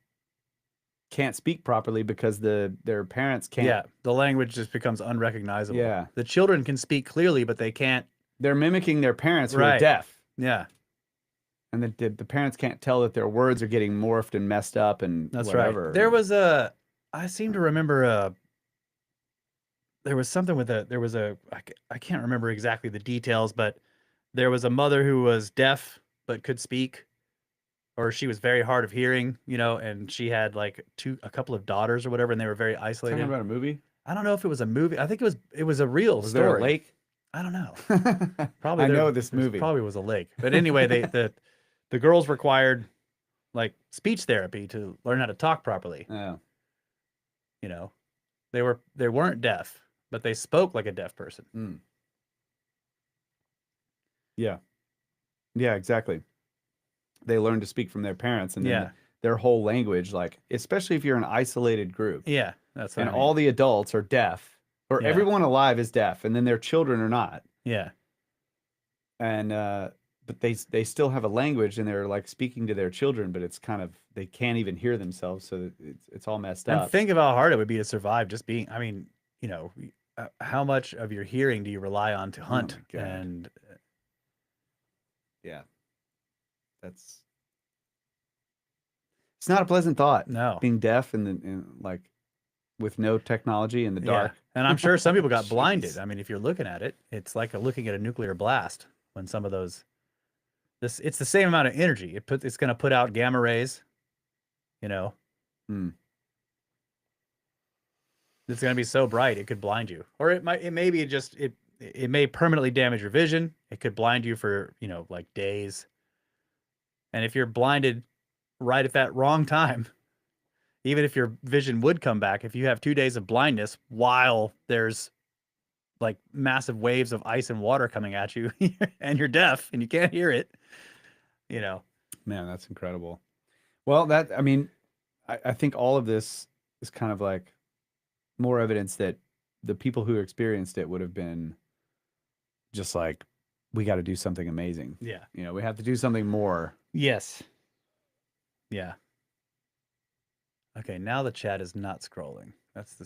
can't speak properly because their parents can't. Yeah. The language just becomes unrecognizable. Yeah. The children can speak clearly, but they can't. They're mimicking their parents who are Right. deaf, Yeah. and the parents can't tell that their words are getting morphed and messed up and That's whatever. right. I seem to remember there was something with I can't remember exactly the details, but there was a mother who was deaf but could speak, or she was very hard of hearing, and she had like a couple of daughters or whatever, and they were very isolated. Talking about a movie? I don't know if it was a movie. I think it was a real Was story. there a lake? I don't know. Probably. I know this movie. Probably was a lake. But anyway, the girls required like speech therapy to learn how to talk properly. Yeah. They weren't deaf, but they spoke like a deaf person. Mm. Yeah. Yeah, exactly. They learn to speak from their parents, and then their whole language, like especially if you're an isolated group. Yeah, that's and all the adults are deaf, or Yeah. everyone alive is deaf, and then their children are not. Yeah. And but they still have a language, and they're like speaking to their children, but it's kind of they can't even hear themselves, so it's all messed up. And think of how hard it would be to survive just being. I mean, how much of your hearing do you rely on to hunt? my God. And Yeah, it's not a pleasant thought. no, Being deaf and like with no technology in the dark. And I'm sure some people got Jeez. blinded. I mean, if you're looking at it, it's like looking at a nuclear blast when some of those. It's the same amount of energy. It's going to put out gamma rays. Hmm. It's going to be so bright it could blind you, or it may permanently damage your vision. It could blind you for like days. And if you're blinded right at that wrong time, even if your vision would come back, if you have 2 days of blindness while there's like massive waves of ice and water coming at you and you're deaf and you can't hear it, Man, that's incredible. Well, I think all of this is kind of like more evidence that the people who experienced it would have been just like, we got to do something amazing. Yeah. We have to do something more. Yes. Yeah. Okay, now the chat is not scrolling. That's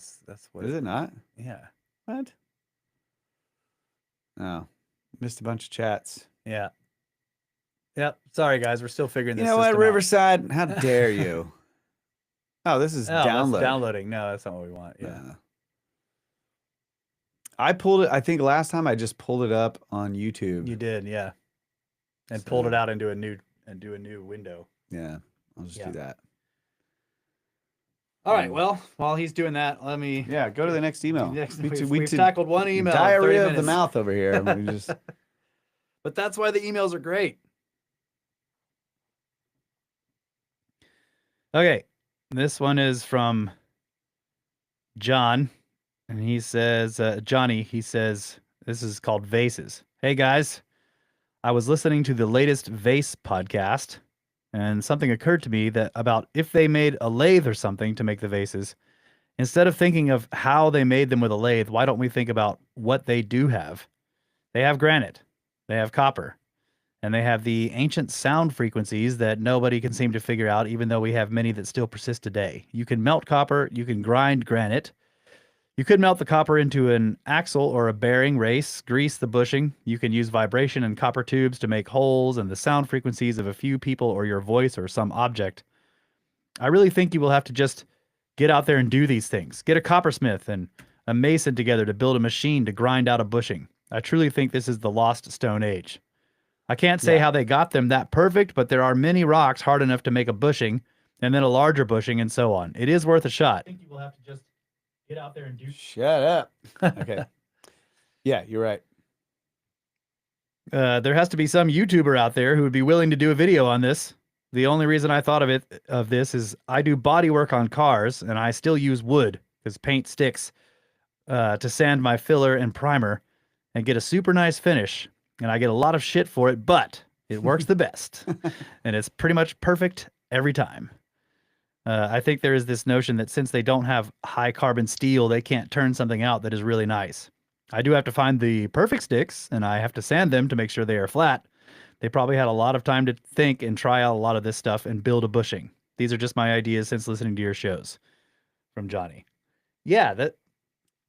what Is it not? Yeah. What? Oh, missed a bunch of chats. Yeah. Yep. Sorry guys, we're still figuring this You know what, system out. Riverside? How dare you? Oh, this is Oh, that's downloading. downloading. No, that's not what we want. Yeah. I pulled it. I think last time I just pulled it up on YouTube. You did, yeah. And So- pulled it out into a new window. Yeah, I'll just do that. All right. Well, while he's doing that, let me. Yeah, go to the next email. We've tackled one email. in 30 Diarrhea of the minutes. mouth over here. We just But that's why the emails are great. Okay. This one is from John. And he says, Johnny, he says, this is called Vases. Hey guys, I was listening to the latest Vase podcast, and something occurred to me that about if they made a lathe or something to make the vases, Instead of thinking of how they made them with a lathe, why don't we think about what they do have? They have granite, they have copper, and they have the ancient sound frequencies that nobody can seem to figure out, even though we have many that still persist today. You can melt copper, you can grind granite. You could melt the copper into an axle or a bearing race, grease the bushing. You can use vibration and copper tubes to make holes and the sound frequencies of a few people or your voice or some object. I really think you will have to just get out there and do these things. Get a coppersmith and a mason together to build a machine to grind out a bushing. I truly think this is the lost Stone Age. I can't say how they got them that perfect, but there are many rocks hard enough to make a bushing and then a larger bushing and so on. It is worth a shot. I think you will have to just get out there and do. Shut up. Okay. Yeah, you're right. There has to be some YouTuber out there who would be willing to do a video on this. The only reason I thought of this is I do body work on cars and I still use wood because paint sticks to sand my filler and primer and get a super nice finish. And I get a lot of shit for it, but it works the best. And it's pretty much perfect every time. I think there is this notion that since they don't have high carbon steel, they can't turn something out that is really nice. I do have to find the perfect sticks, and I have to sand them to make sure they are flat. They probably had a lot of time to think and try out a lot of this stuff and build a bushing. These are just my ideas since listening to your shows. From Johnny. Yeah, that.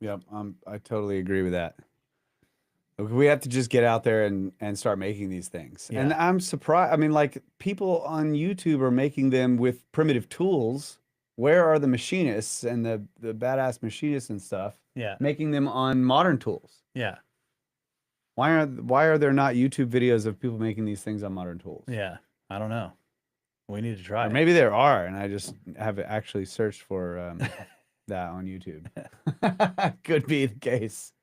Yep, I totally agree with that. We have to just get out there and start making these things. Yeah. And I'm surprised. I mean, like, people on YouTube are making them with primitive tools. Where are the machinists and the badass machinists and stuff Yeah. making them on modern tools? Yeah. Why are there not YouTube videos of people making these things on modern tools? Yeah. I don't know. We need to try Or it. maybe there are, and I just haven't actually searched for that on YouTube. Could be the case.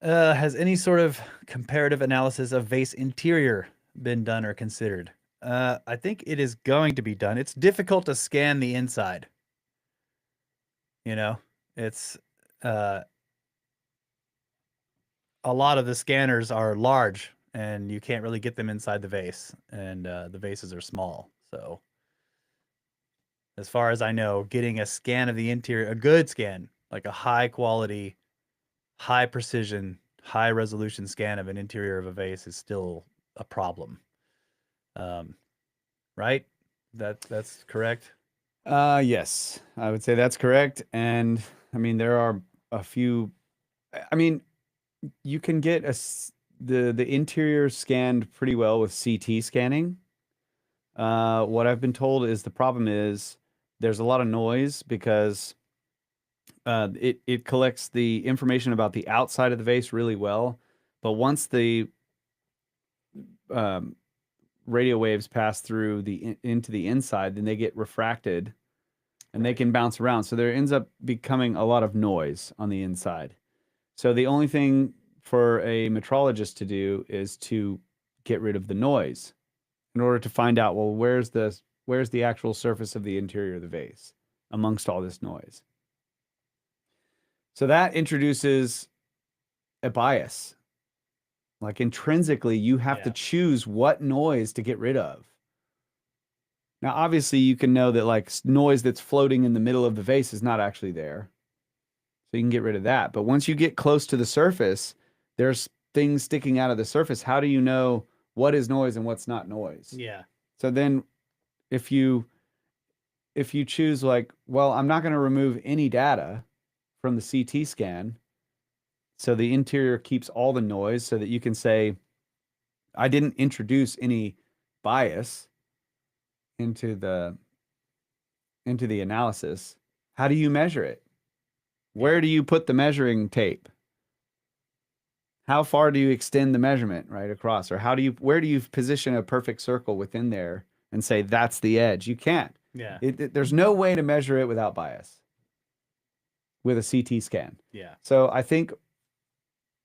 Has any sort of comparative analysis of vase interior been done or considered? I think it is going to be done. It's difficult to scan the inside. You know, it's a lot of the scanners are large and you can't really get them inside the vase, and the vases are small. So as far as I know, getting a scan of the interior, a good scan, like a high quality, high precision, high resolution scan of an interior of a vase is still a problem. Right? That's correct. Yes, I would say that's correct. And I mean, there are a few. I mean, you can get the interior scanned pretty well with CT scanning. What I've been told is the problem is there's a lot of noise because it collects the information about the outside of the vase really well, but once the radio waves pass through into the inside, then they get refracted and they can bounce around. So there ends up becoming a lot of noise on the inside. So the only thing for a metrologist to do is to get rid of the noise in order to find out, well, where's the actual surface of the interior of the vase amongst all this noise. So that introduces a bias. Like, intrinsically, you have to choose what noise to get rid of. Now, obviously, you can know that, like, noise that's floating in the middle of the vase is not actually there. So you can get rid of that. But once you get close to the surface, there's things sticking out of the surface. How do you know what is noise and what's not noise? Yeah. So then if you choose, like, well, I'm not going to remove any data from the CT scan, so the interior keeps all the noise so that you can say, I didn't introduce any bias into the analysis. How do you measure it? Where do you put the measuring tape? How far do you extend the measurement right across? Or where do you position a perfect circle within there and say that's the edge? You can't. Yeah. There's no way to measure it without bias with a CT scan. Yeah. So I think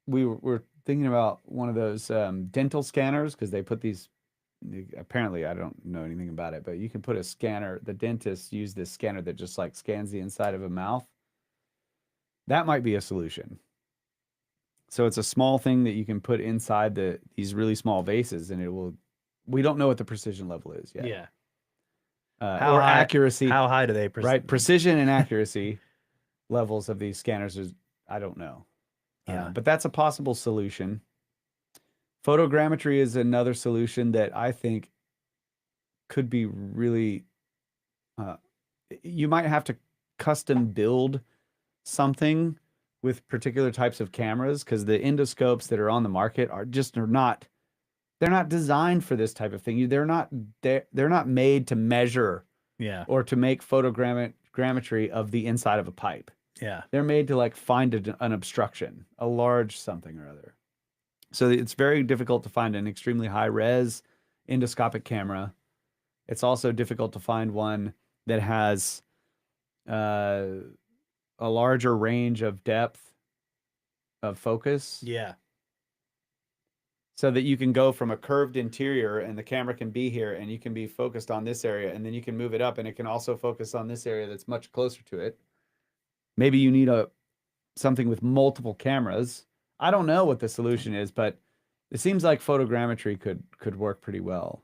we were thinking about one of those dental scanners, because they put these, apparently I don't know anything about it, but you can put a scanner, the dentists use this scanner that just like scans the inside of a mouth. That might be a solution. So it's a small thing that you can put inside these really small vases, and we don't know what the precision level is yet. Yeah. or accuracy. How high do they Right, precision and accuracy levels of these scanners is, I don't know. Yeah. But that's a possible solution. Photogrammetry is another solution that I think could be really, you might have to custom build something with particular types of cameras, because the endoscopes that are on the market are not, they're not designed for this type of thing. They're not made to measure Yeah. or to make photogrammetry of the inside of a pipe. Yeah. They're made to like find an obstruction, a large something or other. So it's very difficult to find an extremely high res endoscopic camera. It's also difficult to find one that has a larger range of depth of focus. Yeah. So that you can go from a curved interior and the camera can be here and you can be focused on this area, and then you can move it up and it can also focus on this area that's much closer to it. Maybe you need something with multiple cameras. I don't know what the solution is, but it seems like photogrammetry could work pretty well.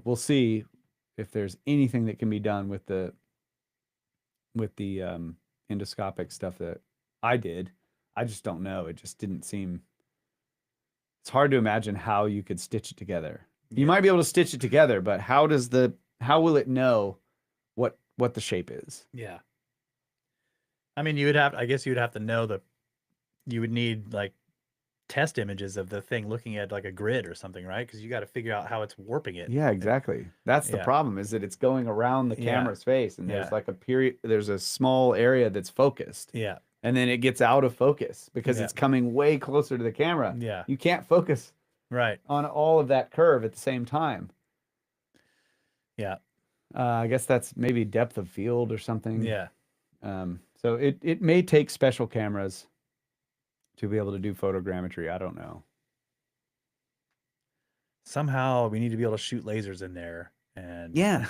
We'll see if there's anything that can be done with the endoscopic stuff that I did. I just don't know. It just didn't seem. It's hard to imagine how you could stitch it together. You might be able to stitch it together, but how will it know what the shape is? Yeah. I mean, I guess you would have to know you would need like test images of the thing looking at like a grid or something, right? Because you got to figure out how it's warping it. Yeah, exactly. That's the problem, is that it's going around the camera's face, and there's like there's a small area that's focused. Yeah. And then it gets out of focus because it's coming way closer to the camera. Yeah. You can't focus on all of that curve at the same time. Yeah. I guess that's maybe depth of field or something. Yeah. So it may take special cameras to be able to do photogrammetry. I don't know. Somehow we need to be able to shoot lasers in there. And yeah,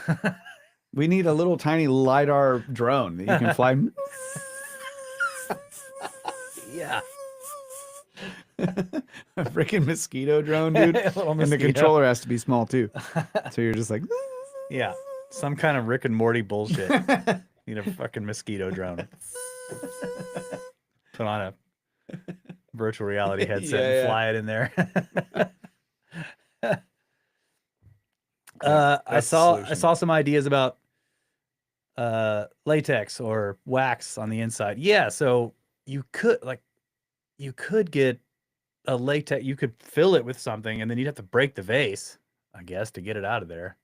we need a little tiny LiDAR drone that you can fly. Yeah. A freaking mosquito drone, dude. And the controller has to be small too. So you're just like, yeah, some kind of Rick and Morty bullshit. Need a fucking mosquito drone. Put on a virtual reality headset and fly it in there. I saw some ideas about latex or wax on the inside. Yeah, so you could get a latex, you could fill it with something, and then you'd have to break the vase, I guess, to get it out of there.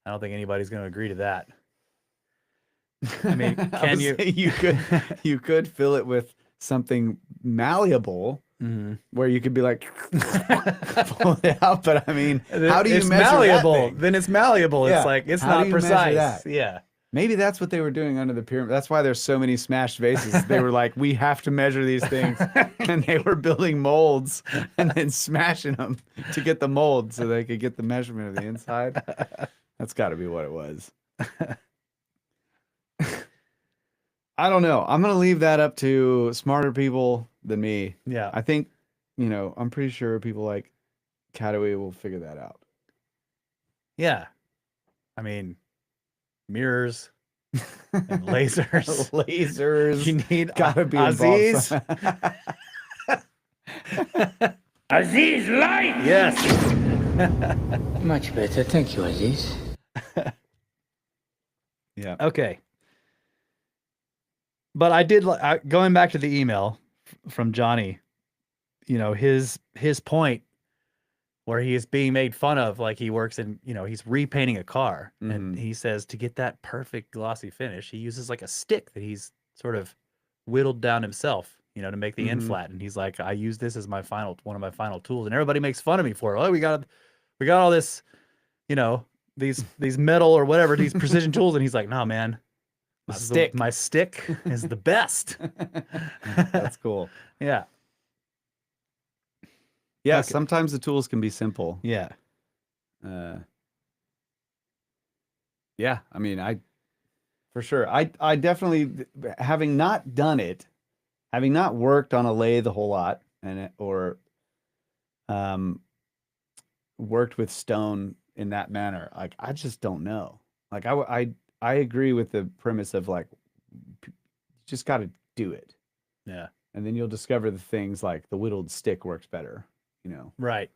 I don't think anybody's going to agree to that. I mean, can you? You could fill it with something malleable, where you could be like, pull it out. But I mean, how do you measure malleable? That thing? Then it's malleable. Yeah. It's like it's How not do you measure precise. that? Yeah. Maybe that's what they were doing under the pyramid. That's why there's so many smashed vases. They were like, we have to measure these things. And they were building molds and then smashing them to get the mold so they could get the measurement of the inside. That's got to be what it was. I don't know. I'm going to leave that up to smarter people than me. Yeah. I think, I'm pretty sure people like Cataway will figure that out. Yeah. I mean, mirrors and lasers. Lasers. You need gotta be Aziz. Aziz, light! Yes. Much better. Thank you, Aziz. Yeah. Okay. But I did going back to the email from Johnny, his point where he is being made fun of, like he works in, he's repainting a car, and he says to get that perfect glossy finish, he uses like a stick that he's sort of whittled down himself, to make the end flat. And he's like, I use this as one of my final tools, and everybody makes fun of me for it. Oh, we got all this, these metal or whatever, these precision tools. And he's like, no, man, my stick is the best. That's cool. Yeah. Yeah, Okay. Sometimes the tools can be simple. Yeah. Yeah, I mean, for sure. I definitely, having not done it, having not worked on a lathe a whole lot, or worked with stone in that manner, like I just don't know. Like I agree with the premise of like, you just got to do it. Yeah. And then you'll discover the things like the whittled stick works better, you know? Right.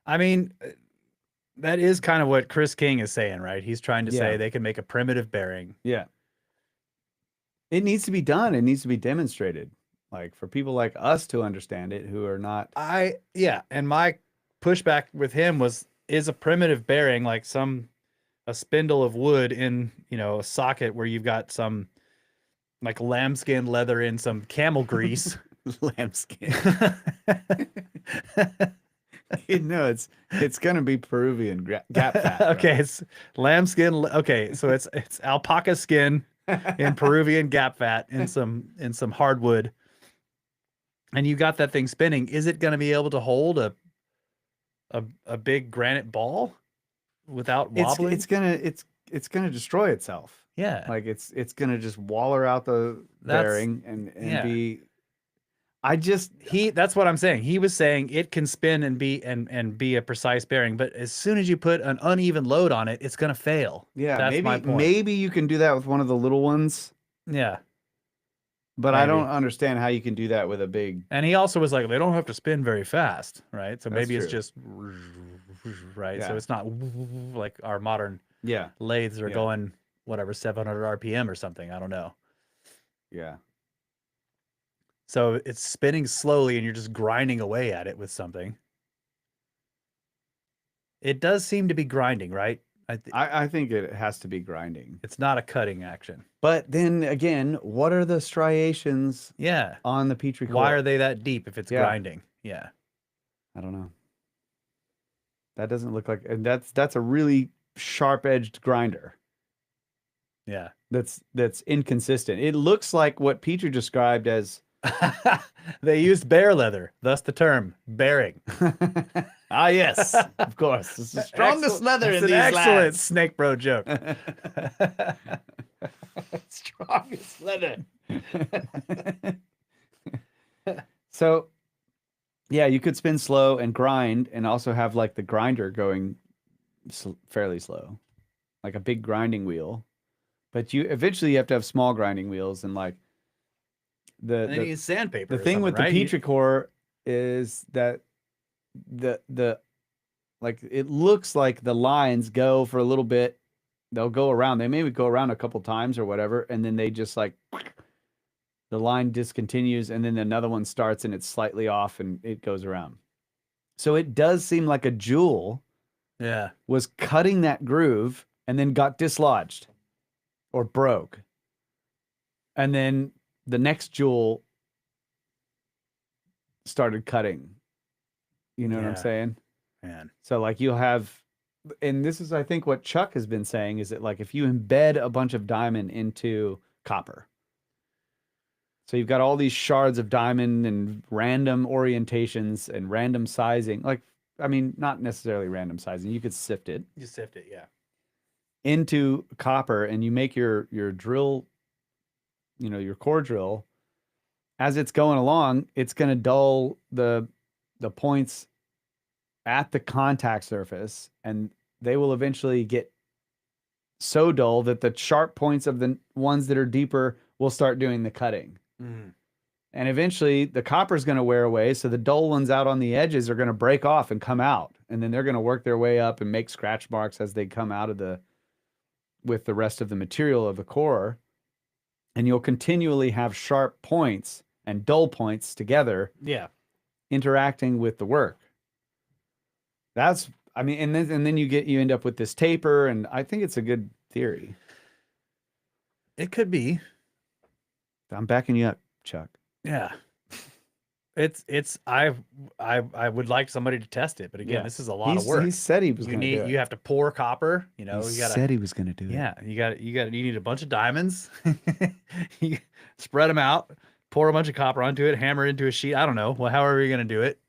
I mean, that is kind of what Chris King is saying, right? He's trying to say they can make a primitive bearing. Yeah. It needs to be done. It needs to be demonstrated. Like for people like us to understand it who are not. And my pushback with him is a primitive bearing like a spindle of wood in, a socket where you've got some like lambskin leather in some camel grease. Lambskin. No, it's gonna be Peruvian gap fat. Okay, right? it's lambskin. Okay, so it's alpaca skin in Peruvian gap fat in some hardwood, and you got that thing spinning. Is it going to be able to hold a big granite ball without wobbling? It's gonna destroy itself. Yeah, Like it's gonna just waller out the bearing and be. That's what I'm saying. He was saying it can spin and be a precise bearing, but as soon as you put an uneven load on it, it's gonna fail. Yeah, that's my point. Maybe you can do that with one of the little ones. Yeah. But maybe. I don't understand how you can do that with a big. And he also was like, they don't have to spin very fast, right? So maybe it's true. just right. Yeah. So it's not like our modern lathes are going whatever 700 RPM or something. I don't know. Yeah. So it's spinning slowly and you're just grinding away at it with something. It does seem to be grinding, right? I think it has to be grinding. It's not a cutting action. But then again, what are the striations on the Petri core? Why are they that deep if it's grinding? Yeah. I don't know. That doesn't look like, and that's a really sharp-edged grinder. Yeah. That's inconsistent. It looks like what Petri described as they used bear leather, thus the term bearing. Ah, yes, of course. It's the strongest leather in these excellent SnakeBro joke. Strongest leather. So, yeah, you could spin slow and grind and also have like the grinder going fairly slow, like a big grinding wheel. But you eventually have to have small grinding wheels and like they use sandpaper. The thing with the Petri core is that the like it looks like the lines go for a little bit. They'll go around. They maybe go around a couple times or whatever, and then they just like the line discontinues, and then another one starts and it's slightly off and it goes around. So it does seem like a jewel was cutting that groove and then got dislodged or broke. And then the next jewel started cutting. You know what I'm saying? Man. So like you'll have, and this is I think what Chuck has been saying, is that like if you embed a bunch of diamond into copper, so you've got all these shards of diamond and random orientations and random sizing, like, I mean, not necessarily random sizing, you could sift it. You sift it, yeah. Into copper, and you make your drill, your core drill. As it's going along, it's going to dull the points at the contact surface, and they will eventually get so dull that the sharp points of the ones that are deeper will start doing the cutting. And eventually the copper is going to wear away, so the dull ones out on the edges are going to break off and come out, and then they're going to work their way up and make scratch marks as they come out of with the rest of the material of the core. And you'll continually have sharp points and dull points together, interacting with the work. And then you end up with this taper, and I think it's a good theory. It could be. I'm backing you up, Chuck. Yeah. I would like somebody to test it, but again, this is a lot of work. He said he was going to do it. You have to pour copper, He said he was going to do it. Yeah, you need a bunch of diamonds. You spread them out, pour a bunch of copper onto it, hammer into a sheet. I don't know. Well, however you're going to do it,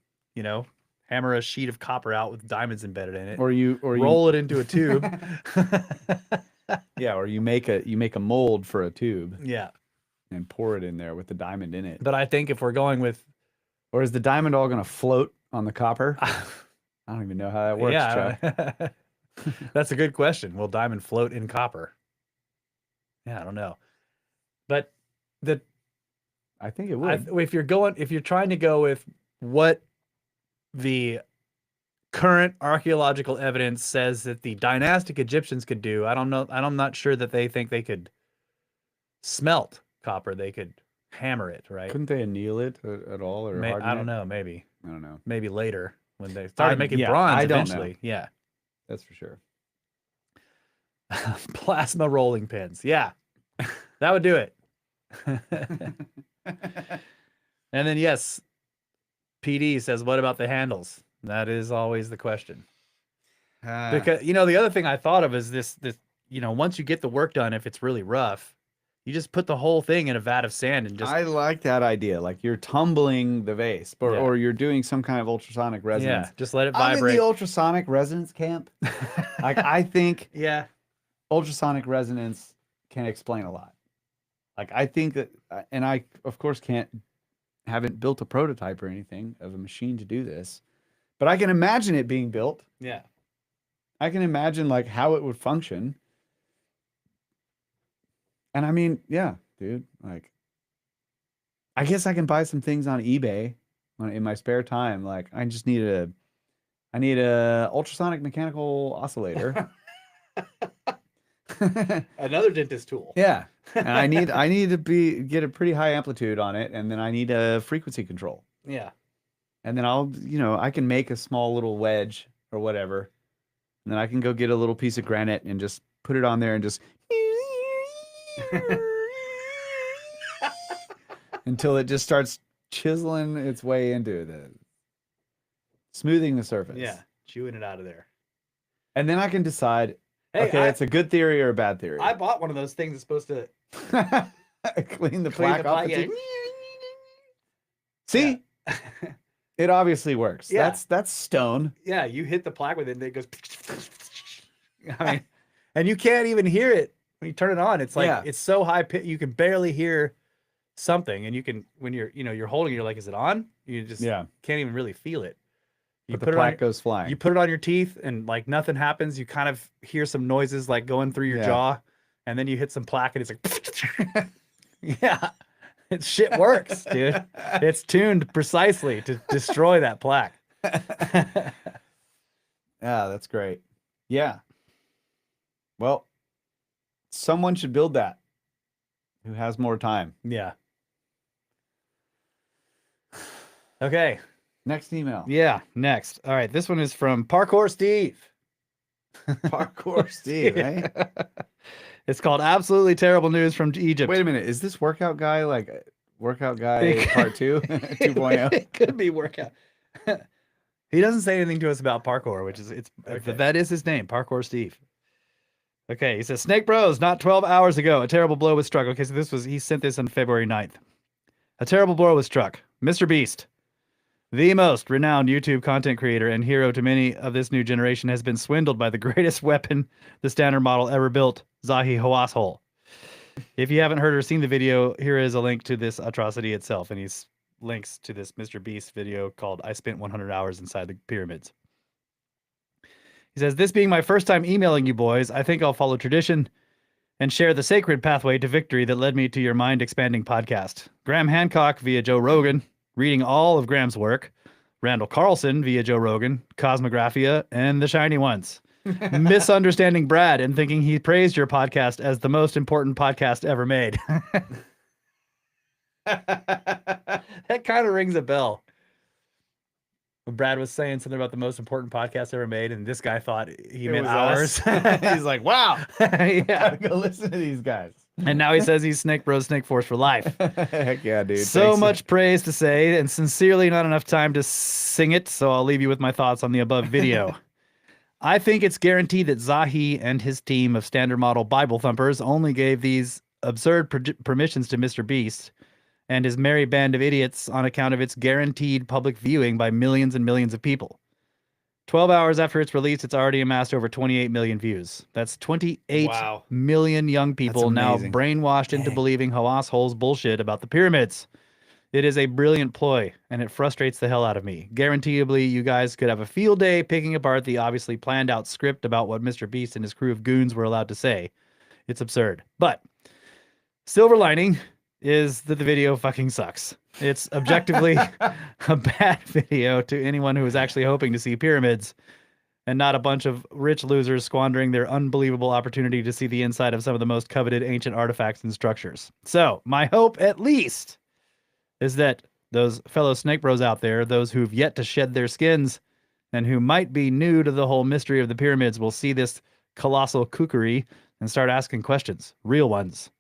hammer a sheet of copper out with diamonds embedded in it. Or you roll it into a tube. Yeah, or you make a mold for a tube. Yeah. And pour it in there with the diamond in it. But I think if we're going with, or is the diamond all going to float on the copper? I don't even know how that works, Chuck. That's a good question. Will diamond float in copper? Yeah, I don't know. But I think it would. if you're trying to go with what the current archaeological evidence says that the dynastic Egyptians could do, I'm not sure that they think they could smelt copper. They could hammer it, right? Couldn't they anneal it at all, or harden I don't it? know. Maybe I don't know. maybe later when they started making yeah, bronze. I don't know. Eventually, yeah. That's for sure. Plasma rolling pins. Yeah, that would do it. And then yes, PD says, "What about the handles?" That is always the question. Because the other thing I thought of is this. Once you get the work done, if it's really rough, you just put the whole thing in a vat of sand and just. I like that idea. Like you're tumbling the vase, or you're doing some kind of ultrasonic resonance. Yeah, just let it I'm in vibrate. the ultrasonic resonance camp. Like I think Yeah. ultrasonic resonance can explain a lot. Like I think that, and I of course haven't built a prototype or anything of a machine to do this, but I can imagine it being built. Yeah. I can imagine like how it would function. And I mean, yeah, dude, like I guess I can buy some things on eBay in my spare time. Like I just need a ultrasonic mechanical oscillator. Another dentist tool. Yeah. And I need to get a pretty high amplitude on it, and then I need a frequency control. Yeah. And then I can make a small little wedge or whatever. And then I can go get a little piece of granite and just put it on there and just until it just starts chiseling its way into smoothing the surface. Yeah. Chewing it out of there. And then I can decide, Hey, okay, it's a good theory or a bad theory. I bought one of those things that's supposed to clean the plaque off. yeah. See? It obviously works. Yeah. That's stone. Yeah, you hit the plaque with it and it goes. I mean, and you can't even hear it when you turn it on. It's like it's so high pitch you can barely hear something, and you can when you're holding it, you're like, is it on? You just can't even really feel it. But the plaque goes flying. You put it on your teeth and like nothing happens. You kind of hear some noises like going through your jaw, and then you hit some plaque and it's like yeah. Shit works, dude. It's tuned precisely to destroy that plaque. Yeah, that's great. Yeah. Well, someone should build that who has more time. Yeah. Okay. Next email. Yeah, next. All right, this one is from Parkour Steve. Parkour Steve, eh? It's called Absolutely Terrible News from Egypt. Wait a minute. Is this Workout Guy like Workout Guy Part 2? 2.0? It could be Workout. He doesn't say anything to us about parkour, which is that is his name, Parkour Steve. Okay, he says, Snake Bros, not 12 hours ago, a terrible blow was struck. Okay, so he sent this on February 9th. A terrible blow was struck. Mr. Beast, the most renowned YouTube content creator and hero to many of this new generation, has been swindled by the greatest weapon the standard model ever built, Zahi Hawass. If you haven't heard or seen the video, here is a link to this atrocity itself, and he's links to this Mr. Beast video called I Spent 100 Hours Inside the Pyramids. He says, this being my first time emailing you boys, I think I'll follow tradition and share the sacred pathway to victory that led me to your mind-expanding podcast. Graham Hancock via Joe Rogan, reading all of Graham's work, Randall Carlson via Joe Rogan, Cosmographia, and The Shiny Ones. Misunderstanding Brad and thinking he praised your podcast as the most important podcast ever made. That kind of rings a bell. When Brad was saying something about the most important podcast ever made, and this guy thought he meant ours. He's like, wow. Yeah. Go listen to these guys. And now he says he's Snake Bros, Snake Force for life. Heck yeah, dude. So Thanks. much praise to say, and sincerely not enough time to sing it, so I'll leave you with my thoughts on the above video. I think it's guaranteed that Zahi and his team of standard model Bible thumpers only gave these absurd permissions to Mr. Beast and his merry band of idiots on account of its guaranteed public viewing by millions and millions of people. 12 hours after its release, it's already amassed over 28 million views. That's 28 million young people now brainwashed into believing Hawass bullshit about the pyramids. It is a brilliant ploy, and it frustrates the hell out of me. Guaranteeably, you guys could have a field day picking apart the obviously planned out script about what Mr. Beast and his crew of goons were allowed to say. It's absurd. But silver lining is that the video fucking sucks. It's objectively a bad video to anyone who is actually hoping to see pyramids and not a bunch of rich losers squandering their unbelievable opportunity to see the inside of some of the most coveted ancient artifacts and structures. So, my hope, at least, is that those fellow Snake Bros out there, those who've yet to shed their skins and who might be new to the whole mystery of the pyramids, will see this colossal kookery and start asking questions, real ones,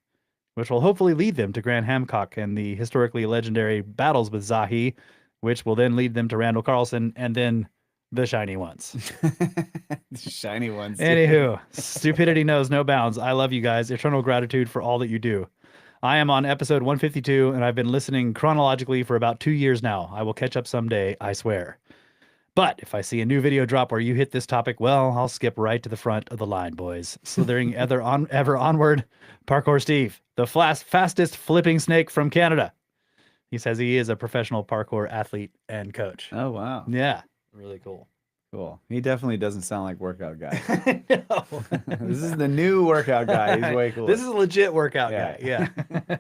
which will hopefully lead them to Grant Hancock and the historically legendary battles with Zahi, which will then lead them to Randall Carlson and then the shiny ones. The shiny ones. Anywho, stupidity knows no bounds. I love you guys. Eternal gratitude for all that you do. I am on episode 152, and I've been listening chronologically for about 2 years now. I will catch up someday, I swear. But if I see a new video drop where you hit this topic, well, I'll skip right to the front of the line, boys. Slithering ever onward, Parkour Steve, the fastest flipping snake from Canada. He says he is a professional parkour athlete and coach. Oh, wow. Yeah, really cool. Cool. He definitely doesn't sound like workout guy. No. This is the new workout guy. He's way cool. This is a legit workout guy. Yeah. Yeah.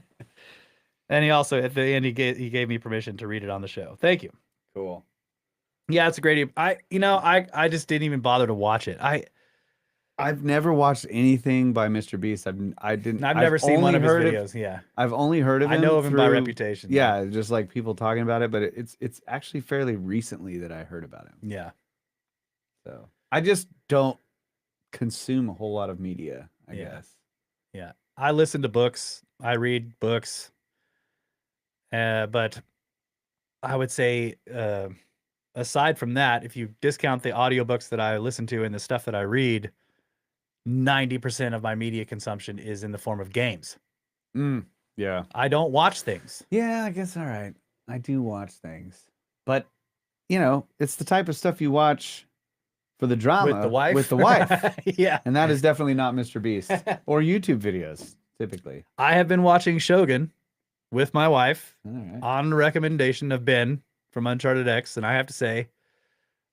And he also, at the end, he gave me permission to read it on the show. Thank you. Cool. Yeah, it's a great. I just didn't even bother to watch it. I've never watched anything by Mr. Beast. I've never seen one of his videos. Yeah, I've only heard of him. I know of him by reputation. Yeah, just like people talking about it, but it's actually fairly recently that I heard about him. Yeah. So I just don't consume a whole lot of media, I guess. Yeah. I listen to books. I read books. But I would say, aside from that, if you discount the audiobooks that I listen to and the stuff that I read, 90% of my media consumption is in the form of games. Yeah. I don't watch things. Yeah, I guess all right. I do watch things. But, it's the type of stuff you watch for the drama With the wife? With the wife. Yeah. And that is definitely not Mr. Beast or YouTube videos, typically. I have been watching Shogun with my wife All right. on recommendation of Ben from Uncharted X, and I have to say,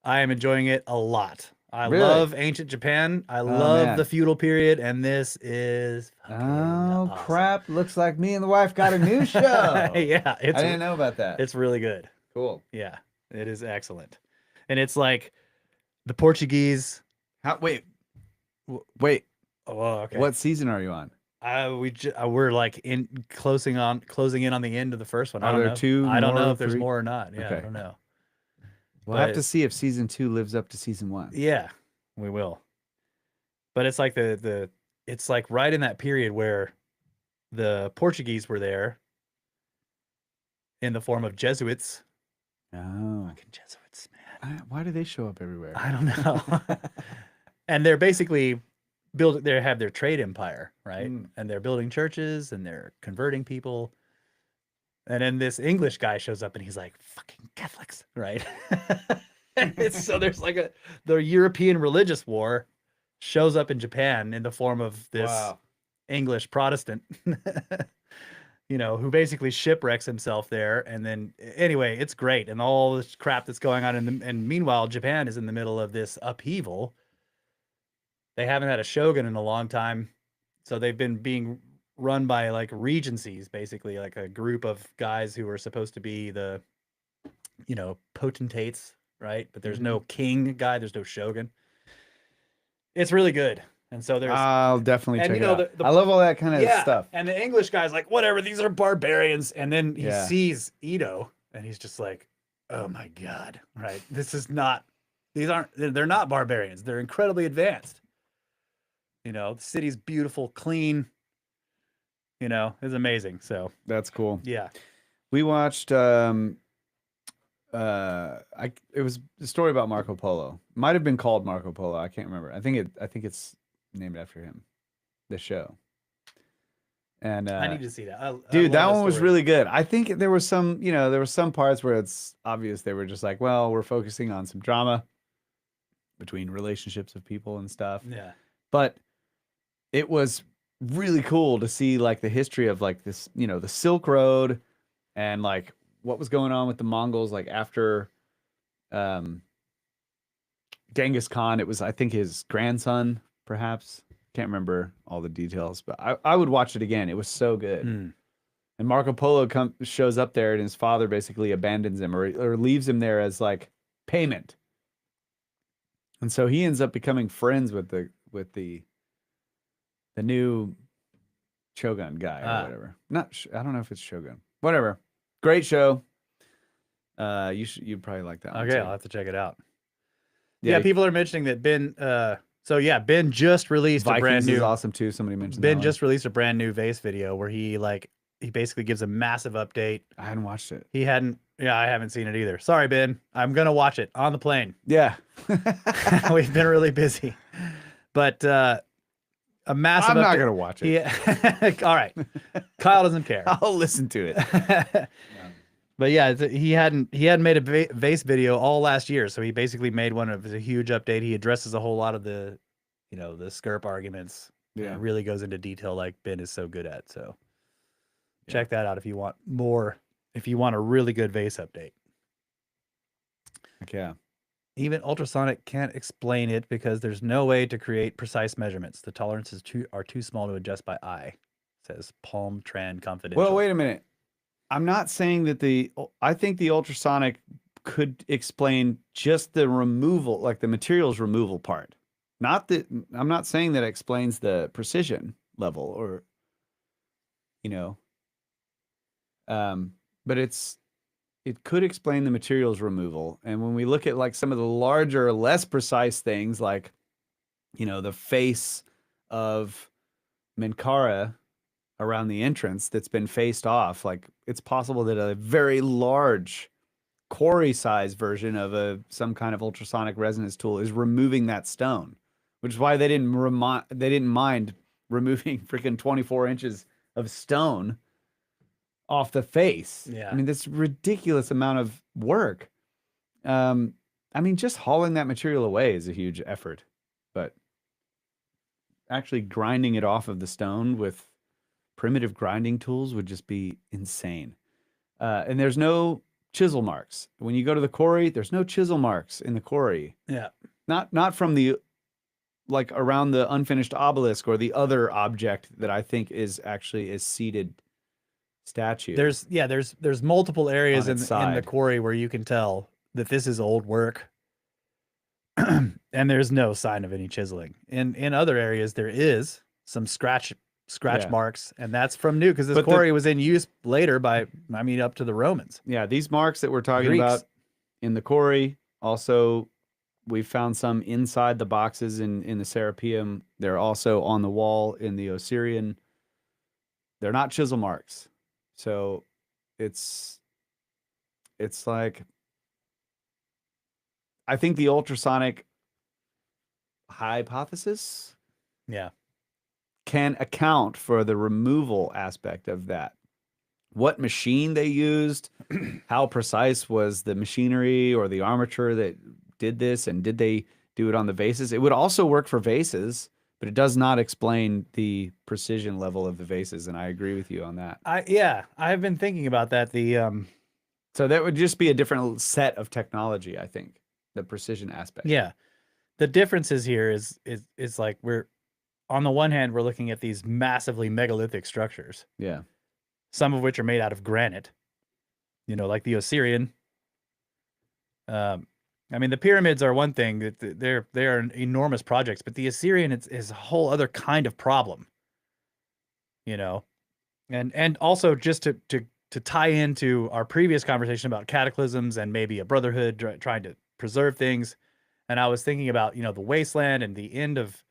I am enjoying it a lot. I Really? love ancient Japan. I love man. the feudal period, and this is fucking awesome. Crap. Looks like me and the wife got a new show. Yeah, I didn't know about that. it's really good. Cool. Yeah, it is excellent, and it's like the Portuguese. Wait. Oh, okay. What season are you on? We're like closing in on the end of the first one. I Are don't there know. two I don't more, know if there's three? more or not. Yeah, Okay. I don't know. We'll have But- to see if season 2 lives up to season 1. Yeah, we will. But it's like it's like right in that period where the Portuguese were there in the form of Jesuits. Oh. Fucking Jesuits, man. Why do they show up everywhere? I don't know. And they're basically they have their trade empire, right? And they're building churches and they're converting people. And then this English guy shows up and he's like, fucking Catholics, right? And so there's like the European religious war shows up in Japan in the form of this English Protestant, who basically shipwrecks himself there. And then anyway, it's great. And all this crap that's going on. And meanwhile, Japan is in the middle of this upheaval. They haven't had a shogun in a long time. So they've been being run by like regencies, basically like a group of guys who are supposed to be the, potentates, right? But there's no king guy. There's no shogun. It's really good. And so there's, I'll definitely and, check you it know, out. the- I love all that kind of stuff. and the English guy's like, whatever, these are barbarians. And then he Yeah. sees Ito and he's just like, oh my God, right? They're not barbarians. They're incredibly advanced. The city's beautiful, clean, it's amazing. So That's cool. yeah. We watched it was a story about Marco Polo. Might have been called Marco Polo. I can't remember. I think it's named after him. The show. And I need to see that. I dude, love that one was story. really good. I think there was some parts where it's obvious they were just like, well, we're focusing on some drama between relationships of people and stuff. Yeah. But it was really cool to see like the history of like this, the Silk Road and like what was going on with the Mongols, like after Genghis Khan. It was, I think, his grandson, perhaps. Can't remember all the details, but I would watch it again. It was so good. And Marco Polo shows up there, and his father basically abandons him or leaves him there as like payment. And so he ends up becoming friends with the new Shogun guy or whatever. I don't know if it's Shogun. Whatever. Great show. You'd probably like that one. Okay, too. I'll have to check it out. Yeah, people are mentioning that Ben. Ben just released Vikings a brand new. is awesome too. Somebody mentioned Ben that just released a brand new Vase video where he basically gives a massive update. I hadn't watched it. He hadn't. Yeah, I haven't seen it either. Sorry, Ben. I'm gonna watch it on the plane. Yeah. We've been really busy, but a massive. I'm not gonna watch it. Yeah. All right. Kyle doesn't care. I'll listen to it. But yeah, he hadn't made a Vase video all last year, so he basically made one of a huge update. He addresses a whole lot of the, the SCRP arguments. Yeah. And really goes into detail like Ben is so good at. So check that out if you want more. If you want a really good Vase update. Yeah. Even Ultrasonic can't explain it because there's no way to create precise measurements. The tolerances are too small to adjust by eye, says Palm Tran Confidential. Well, wait a minute. I'm not saying that I think the ultrasonic could explain just the removal, like the materials removal part. I'm not saying that explains the precision level or, but it could explain the materials removal. And when we look at like some of the larger, less precise things, like, the face of Menkara around the entrance that's been faced off, like it's possible that a very large quarry size version of some kind of ultrasonic resonance tool is removing that stone, which is why they didn't mind removing freaking 24 inches of stone off the face. Yeah. I mean, that's a ridiculous amount of work. Just hauling that material away is a huge effort, but actually grinding it off of the stone with primitive grinding tools would just be insane. And there's no chisel marks. When you go to the quarry, there's no chisel marks in the quarry. Yeah. Not from the, like around the unfinished obelisk or the other object that I think is actually a seated statue. There's multiple areas in the side. quarry where you can tell that this is old work. And there's no sign of any chiseling. In other areas there is some scratch marks, and that's from new because this quarry was in use later up to the Romans. Yeah, these marks that we're talking Greeks. about in the quarry, also we found some inside the boxes in the Serapeum. They're also on the wall in the Osirian. They're not chisel marks. So it's like, I think the ultrasonic hypothesis can account for the removal aspect of that. What machine they used, how precise was the machinery or the armature that did this, and did they do it on the vases? It would also work for vases, but it does not explain the precision level of the vases, and I agree with you on that. I've been thinking about that. So that would just be a different set of technology, I think, the precision aspect. Yeah. The differences here is like we're on the one hand, we're looking at these massively megalithic structures. Yeah. Some of which are made out of granite, like the Osirian. The pyramids are one thing, that they are enormous projects, but the Osirian is a whole other kind of problem. And also just to tie into our previous conversation about cataclysms and maybe a brotherhood trying to preserve things. And I was thinking about, the wasteland and the end of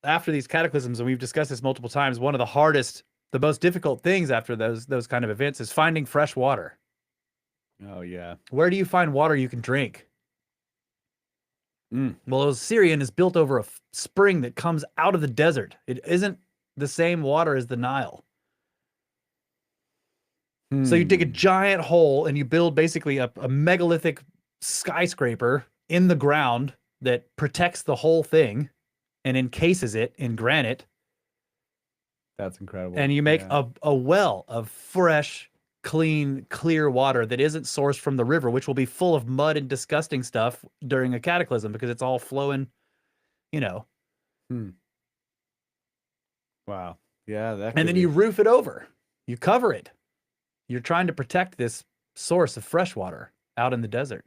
after these cataclysms, and we've discussed this multiple times, one of the most difficult things after those kind of events is finding fresh water. Oh yeah. Where do you find water you can drink? Well, Osirian is built over a spring that comes out of the desert. It isn't the same water as the Nile. So you dig a giant hole and you build basically a megalithic skyscraper in the ground that protects the whole thing and encases it in granite. That's incredible. And you make a well of fresh, clean, clear water that isn't sourced from the river, which will be full of mud and disgusting stuff during a cataclysm because it's all flowing, you know. Wow. Yeah, that. And then you roof it over. You cover it. You're trying to protect this source of fresh water out in the desert.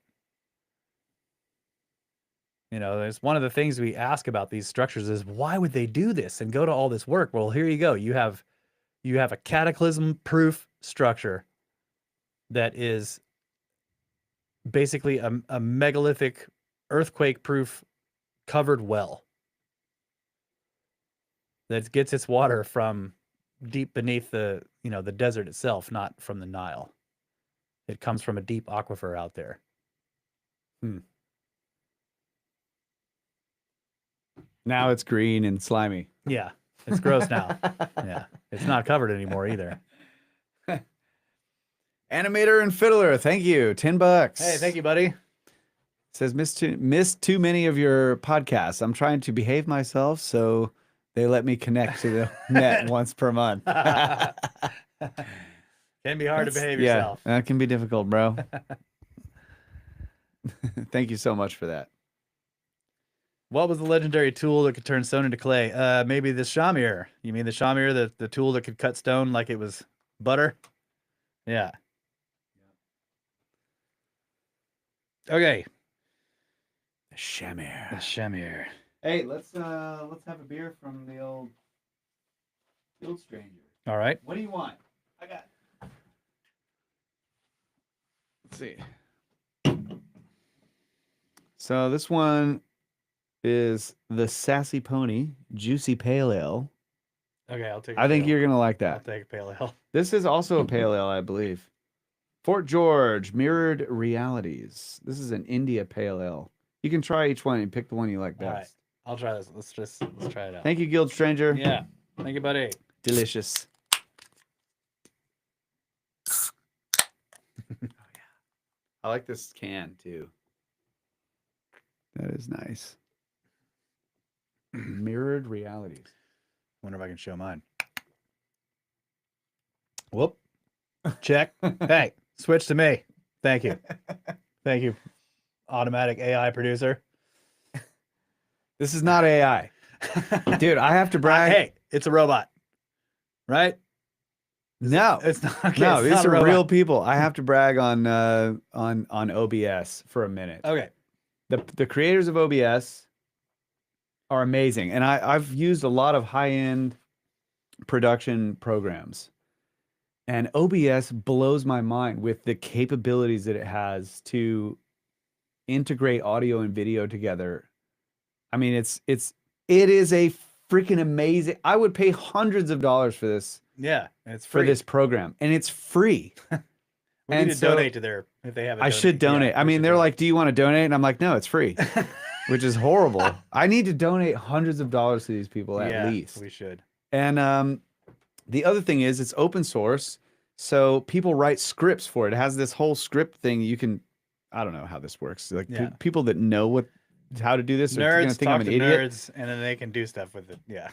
You know, there's one of the things we ask about these structures is why would they do this and go to all this work? Well, here you go. You have a cataclysm-proof structure that is basically a megalithic, earthquake-proof covered well that gets its water from deep beneath the desert itself, not from the Nile. It comes from a deep aquifer out there. Now it's green and slimy. Yeah, it's gross now. Yeah, it's not covered anymore either. Animator and Fiddler, thank you. $10. Hey, thank you, buddy. Says missed too many of your podcasts. I'm trying to behave myself, so they let me connect to the net once per month. Can be hard to behave yourself. Yeah, that can be difficult, bro. Thank you so much for that. What was the legendary tool that could turn stone into clay? Maybe the shamir. You mean the shamir, the tool that could cut stone like it was butter? Yeah. Okay. The shamir. The shamir. Hey, let's have a beer from the old stranger. All right. What do you want? I got. Let's see. So this one is the Sassy Pony Juicy Pale Ale. Okay, I'll take. I think you're gonna like I'll that. take a pale ale. This is also a pale ale, I believe. Fort George Mirrored Realities. This is an India pale ale. You can try each one and pick the one you like best. All right, I'll try this. Let's try it out. Thank you, Guild Stranger. Yeah, thank you, buddy. Delicious. Oh, yeah. I like this can too. That is nice. Mirrored Realities. Wonder if I can show mine. Whoop. Check. Hey, switch to me. Thank you. Thank you, automatic AI producer. This is not AI. Dude, I have to brag. Hey, it's a robot. Right? No. It's not. Okay, No, it's these not a are robot. real people. I have to brag on OBS for a minute. Okay. The creators of OBS are amazing. And I've used a lot of high-end production programs. And OBS blows my mind with the capabilities that it has to integrate audio and video together. I mean, it is a freaking amazing. I would pay hundreds of dollars for this. Yeah, it's For free. this program, and it's free. We need to donate to their if they have. I should donate. I mean, they're like, "Do you want to donate?" And I'm like, "No, it's free," which is horrible. I need to donate hundreds of dollars to these people at least. We should. And the other thing is, it's open source, so people write scripts for it. It has this whole script thing. You can, I don't know how this works. Like people that know how to do this are going to think I'm an idiot. Nerds, and then they can do stuff with it. Yeah.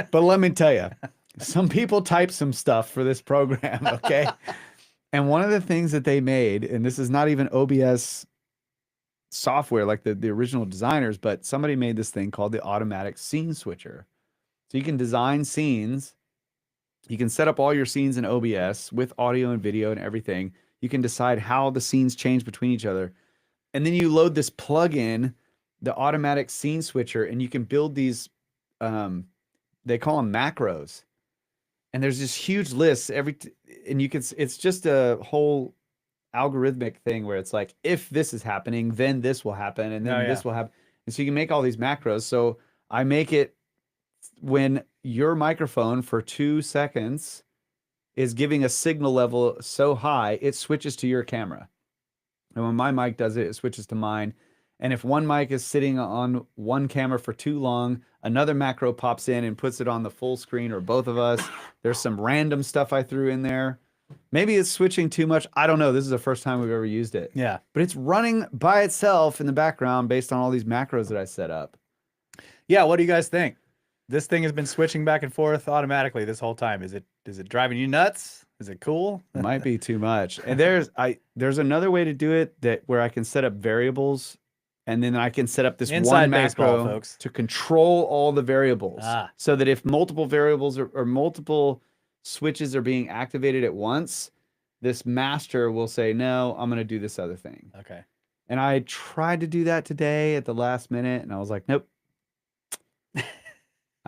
But let me tell you, some people type some stuff for this program, okay? And one of the things that they made, and this is not even OBS software like the original designers, but somebody made this thing called the automatic scene switcher. So you can design scenes. You can set up all your scenes in OBS with audio and video and everything. You can decide how the scenes change between each other. And then you load this plugin, the automatic scene switcher, and you can build these, they call them macros. And there's this huge list and you can, it's just a whole algorithmic thing where it's like, if this is happening, then this will happen. And then this will happen. And so you can make all these macros. So I make it when your microphone for 2 seconds is giving a signal level so high, it switches to your camera. And when my mic does it, it switches to mine. And if one mic is sitting on one camera for too long, another macro pops in and puts it on the full screen, or both of us. There's some random stuff I threw in there. Maybe it's switching too much. I don't know. This is the first time we've ever used it. Yeah. But it's running by itself in the background based on all these macros that I set up. Yeah. What do you guys think? This thing has been switching back and forth automatically this whole time. Is it driving you nuts? Is it cool? Might be too much. And there's another way to do it that where I can set up variables, and then I can set up this Inside one baseball, macro folks. to control all the variables. So that if multiple variables or multiple switches are being activated at once, this master will say, no, I'm going to do this other thing. Okay. And I tried to do that today at the last minute, and I was like, nope. I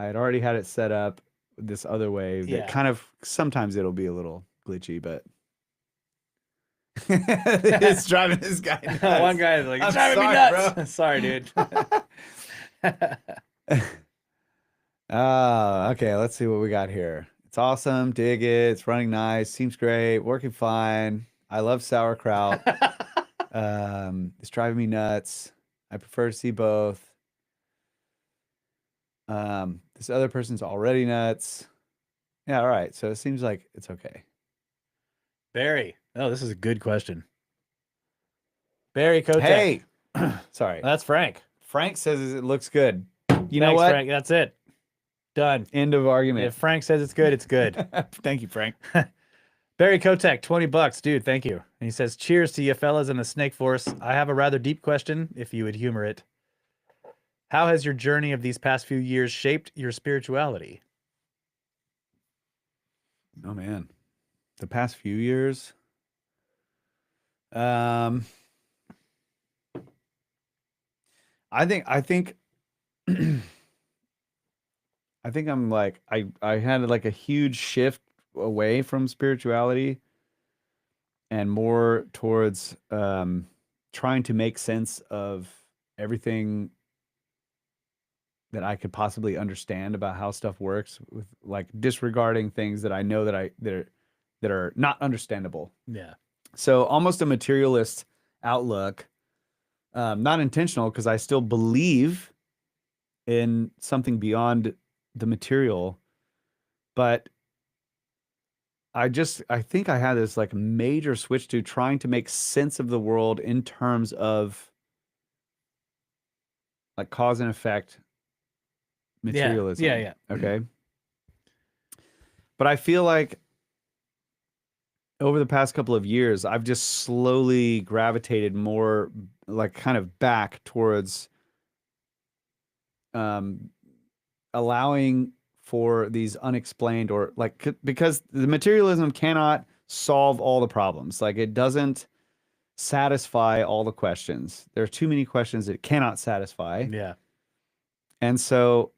had already had it set up this other way that kind of sometimes it'll be a little glitchy, but it's driving this guy nuts. One guy is like, I'm it's driving me sorry, nuts. bro. Sorry, dude. Okay, let's see what we got here. It's awesome. Dig it. It's running nice. Seems great. Working fine. I love sauerkraut. It's driving me nuts. I prefer to see both. This other person's already nuts. Yeah, all right. So it seems like it's okay. Barry. Oh, this is a good question. Barry Kotek. Hey, sorry. That's Frank. Frank says it looks good. You know Thanks, what? Frank. That's it. Done. End of argument. If Frank says it's good, it's good. Thank you, Frank. Barry Kotek, $20. Dude, thank you. And he says, cheers to you fellas in the Snake Force. I have a rather deep question, if you would humor it. How has your journey of these past few years shaped your spirituality? Oh man, the past few years. I think I think I'm like I had like a huge shift away from spirituality and more towards trying to make sense of everything that I could possibly understand about how stuff works, with like disregarding things that I know that that are not understandable. Yeah. So almost a materialist outlook, not intentional because I still believe in something beyond the material, but I think I had this like major switch to trying to make sense of the world in terms of like cause and effect materialism. Yeah. Okay. But I feel like over the past couple of years, I've just slowly gravitated more like kind of back towards allowing for these unexplained or like, because the materialism cannot solve all the problems. Like it doesn't satisfy all the questions. There are too many questions it cannot satisfy. Yeah. And so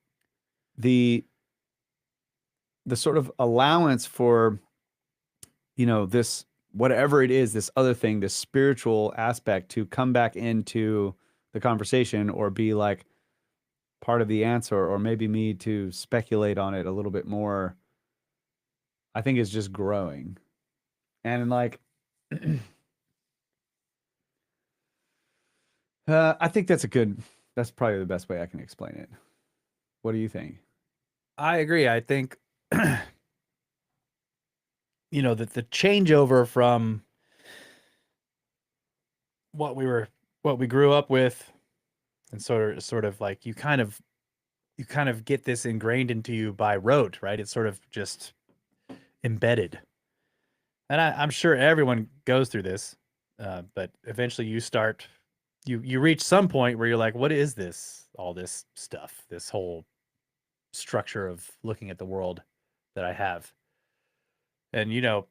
the sort of allowance for, you know, this, whatever it is, this other thing, this spiritual aspect to come back into the conversation or be like part of the answer, or maybe me to speculate on it a little bit more, I think is just growing. And like, I think that's probably the best way I can explain it. What do you think? I agree. I think, you know, that the changeover from what we grew up with, and sort of like you kind of get this ingrained into you by rote, right? It's sort of just embedded. And I'm sure everyone goes through this, but eventually you reach some point where you're like, what is this? All this stuff, this whole structure of looking at the world that I have. And, you know,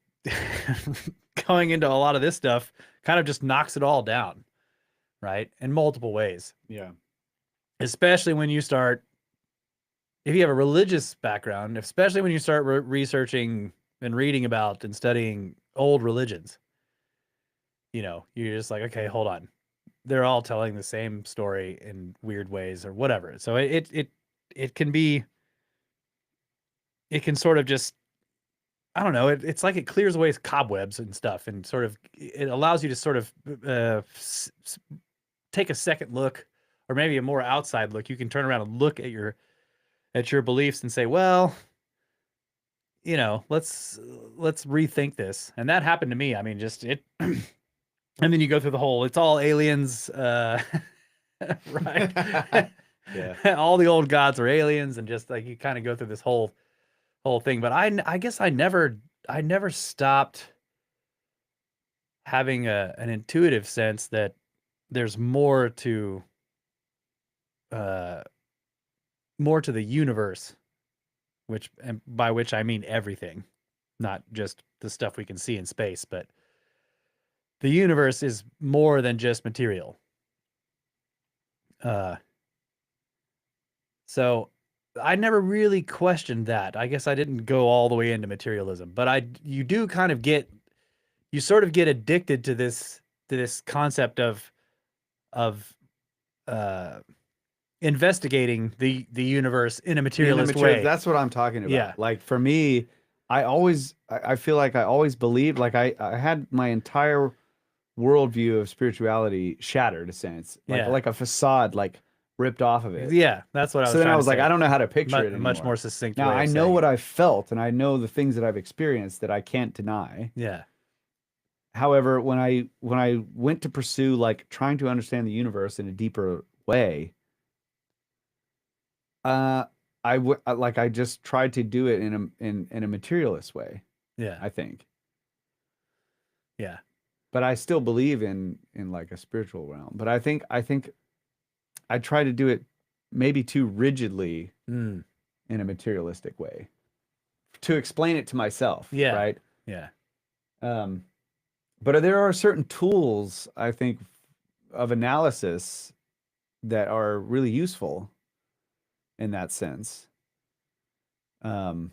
going into a lot of this stuff kind of just knocks it all down, right? In multiple ways. Yeah. Especially when you start, if you have a religious background, especially when you start researching and reading about and studying old religions, you know, you're just like, okay, hold on. They're all telling the same story in weird ways or whatever. So it can sort of just, I don't know. It's like it clears away cobwebs and stuff, and sort of it allows you to sort of take a second look, or maybe a more outside look. You can turn around and look at your beliefs and say, well, you know, let's rethink this. And that happened to me. I mean, just it. And then you go through the whole, it's all aliens, right? Yeah. All the old gods are aliens, and just like you kind of go through this whole thing. But I guess I never never stopped having an intuitive sense that there's more to the universe, and by which I mean everything, not just the stuff we can see in space, but the universe is more than just material. So I never really questioned that. I guess I didn't go all the way into materialism, but you do kind of you sort of get addicted to this concept of investigating the universe in a materialist way. That's what I'm talking about. Yeah. Like for me, I feel like I always believed, like I had my entire worldview of spirituality shattered, a sense, like a facade, like ripped off of it. Yeah, that's what I was. So then trying I was to like, say. I don't know how to picture it anymore. Much more succinct. Now way of I know saying what it. I've felt, and I know the things that I've experienced that I can't deny. Yeah. However, when I went to pursue like trying to understand the universe in a deeper way, I just tried to do it in a materialist way. Yeah. I think. Yeah. But I still believe in like a spiritual realm. But I think I try to do it maybe too rigidly in a materialistic way to explain it to myself. Yeah. Right. Yeah. But there are certain tools, I think, of analysis that are really useful in that sense. And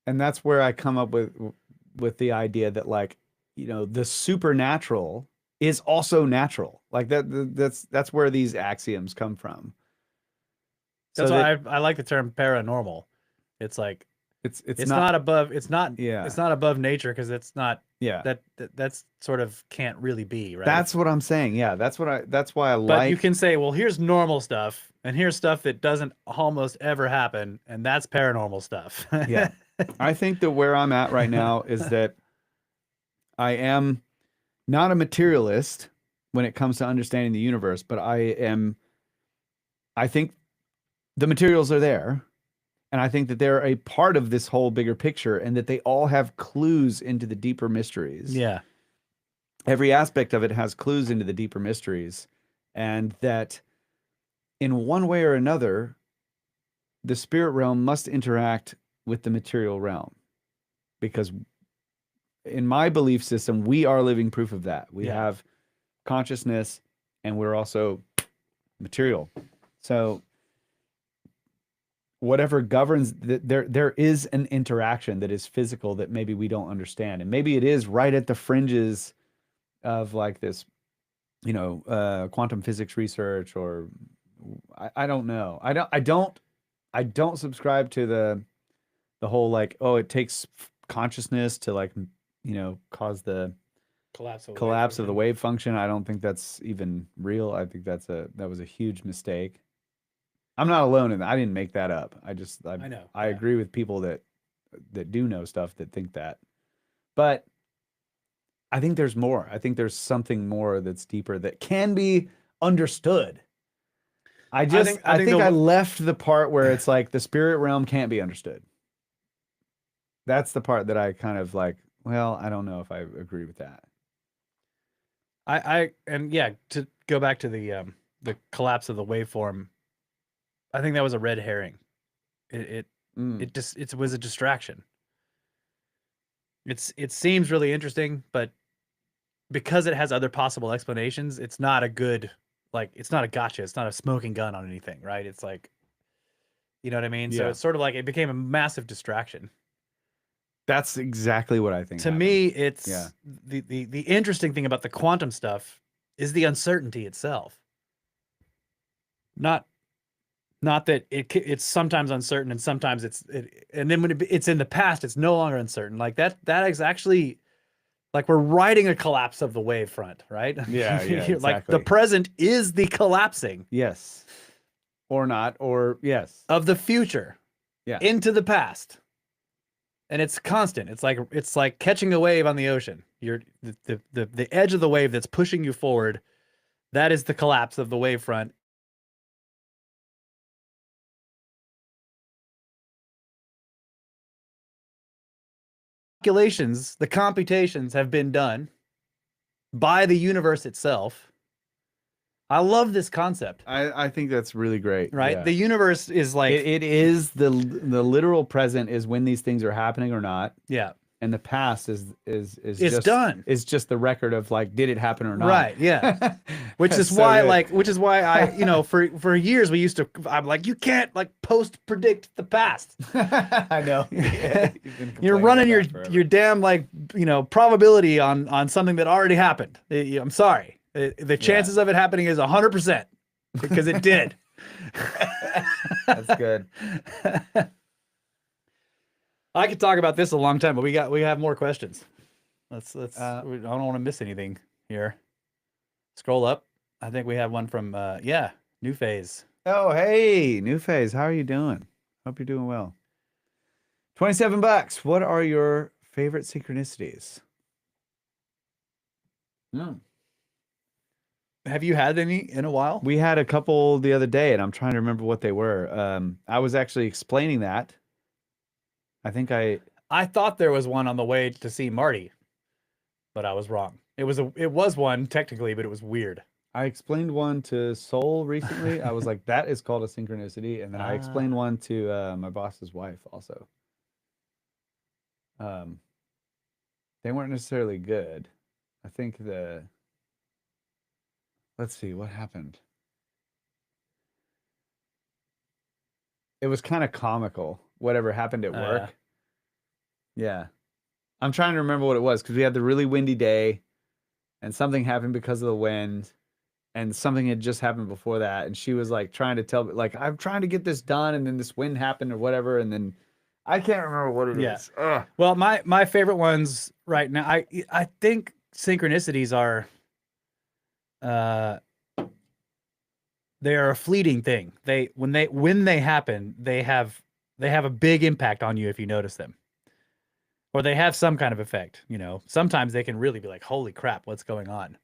that's where I come up with the idea that, like, you know, the supernatural is also natural. Like that's where these axioms come from. That's why I like the term paranormal. It's like it's not above. It's not. Yeah. It's not above nature because it's not. Yeah. That's sort of can't really be, right? That's what I'm saying. Yeah. That's why I like. But you can say, well, here's normal stuff, and here's stuff that doesn't almost ever happen, and that's paranormal stuff. Yeah. I think that where I'm at right now is that I am not a materialist when it comes to understanding the universe, but I think the materials are there, and I think that they're a part of this whole bigger picture, and that they all have clues into the deeper mysteries. Yeah. Every aspect of it has clues into the deeper mysteries, and that in one way or another, the spirit realm must interact with the material realm, because in my belief system, we are living proof of that. We have consciousness, and we're also material. So whatever governs, there is an interaction that is physical that maybe we don't understand, and maybe it is right at the fringes of like this, you know, quantum physics research, or I don't know. I don't subscribe to the whole like, oh, it takes consciousness to, like, you know, cause the collapse of the wave function. I don't think that's even real. I think that was a huge mistake. I'm not alone in that. I didn't make that up. I know. I agree with people that do know stuff that think that. But I think there's more. I think there's something more that's deeper that can be understood. I think I left the part where it's like the spirit realm can't be understood. That's the part that I kind of like, well, I don't know if I agree with that. To go back to the collapse of the waveform, I think that was a red herring. It was a distraction. It seems really interesting, but because it has other possible explanations, it's not a good, like, it's not a gotcha. It's not a smoking gun on anything, right? It's like, you know what I mean? Yeah. So it's sort of like it became a massive distraction. That's exactly what I think. To me, it's the interesting thing about the quantum stuff is the uncertainty itself. Not that it's sometimes uncertain and sometimes and then when it's in the past, it's no longer uncertain. Like that is actually like we're riding a collapse of the wave front, right? Yeah, exactly. Like the present is the collapsing. Yes. Or not, or yes. Of the future. Yeah. Into the past. And it's constant. It's like catching a wave on the ocean. You're the edge of the wave that's pushing you forward. That is the collapse of the wavefront. calculations, the computations have been done by the universe itself. I love this concept. I think that's really great. Right? Yeah. The universe is like It is the literal present is when these things are happening or not, yeah. and the past is It's just done. is just the record of like did it happen or not. Right, yeah. Which That's is so why good. which is why I, for years we used to I'm like you can't like post predict the past. I know. Yeah, you've been You're complaining running about that forever. your damn like, probability on something that already happened. I'm sorry. The chances of it happening is 100% because it did. That's good. I could talk about this a long time, but we have more questions. Let's I don't want to miss anything here. Scroll up. I think we have one from New Phase. Oh, hey, New Phase, how are you doing? Hope you're doing well. $27. What are your favorite synchronicities? Have you had any in a while? We had a couple the other day, and I'm trying to remember what they were. I was actually explaining that. I think I thought there was one on the way to see Marty, but I was wrong. It was one technically, but it was weird. I explained one to Soul recently. I was like, that is called a synchronicity. And then I explained one to my boss's wife also. They weren't necessarily good. I think let's see, what happened? It was kind of comical, whatever happened at work. Yeah. I'm trying to remember what it was because we had the really windy day and something happened because of the wind and something had just happened before that. And she was like trying to tell me, like, I'm trying to get this done. And then this wind happened or whatever. And then I can't remember what it is. Ugh. Well, my favorite ones right now, I think synchronicities are, they are a fleeting thing. When they happen, they have a big impact on you if you notice them. Or they have some kind of effect, Sometimes they can really be like, holy crap, what's going on?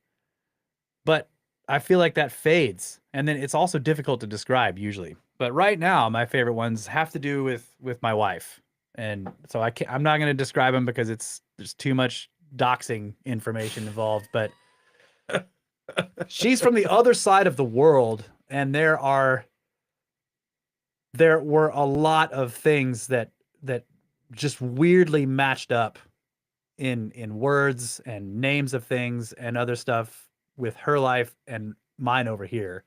But I feel like that fades. And then it's also difficult to describe usually. But right now, my favorite ones have to do with my wife. And so I'm not going to describe them because there's too much doxing information involved. But she's from the other side of the world. And there were a lot of things that just weirdly matched up in words and names of things and other stuff with her life and mine over here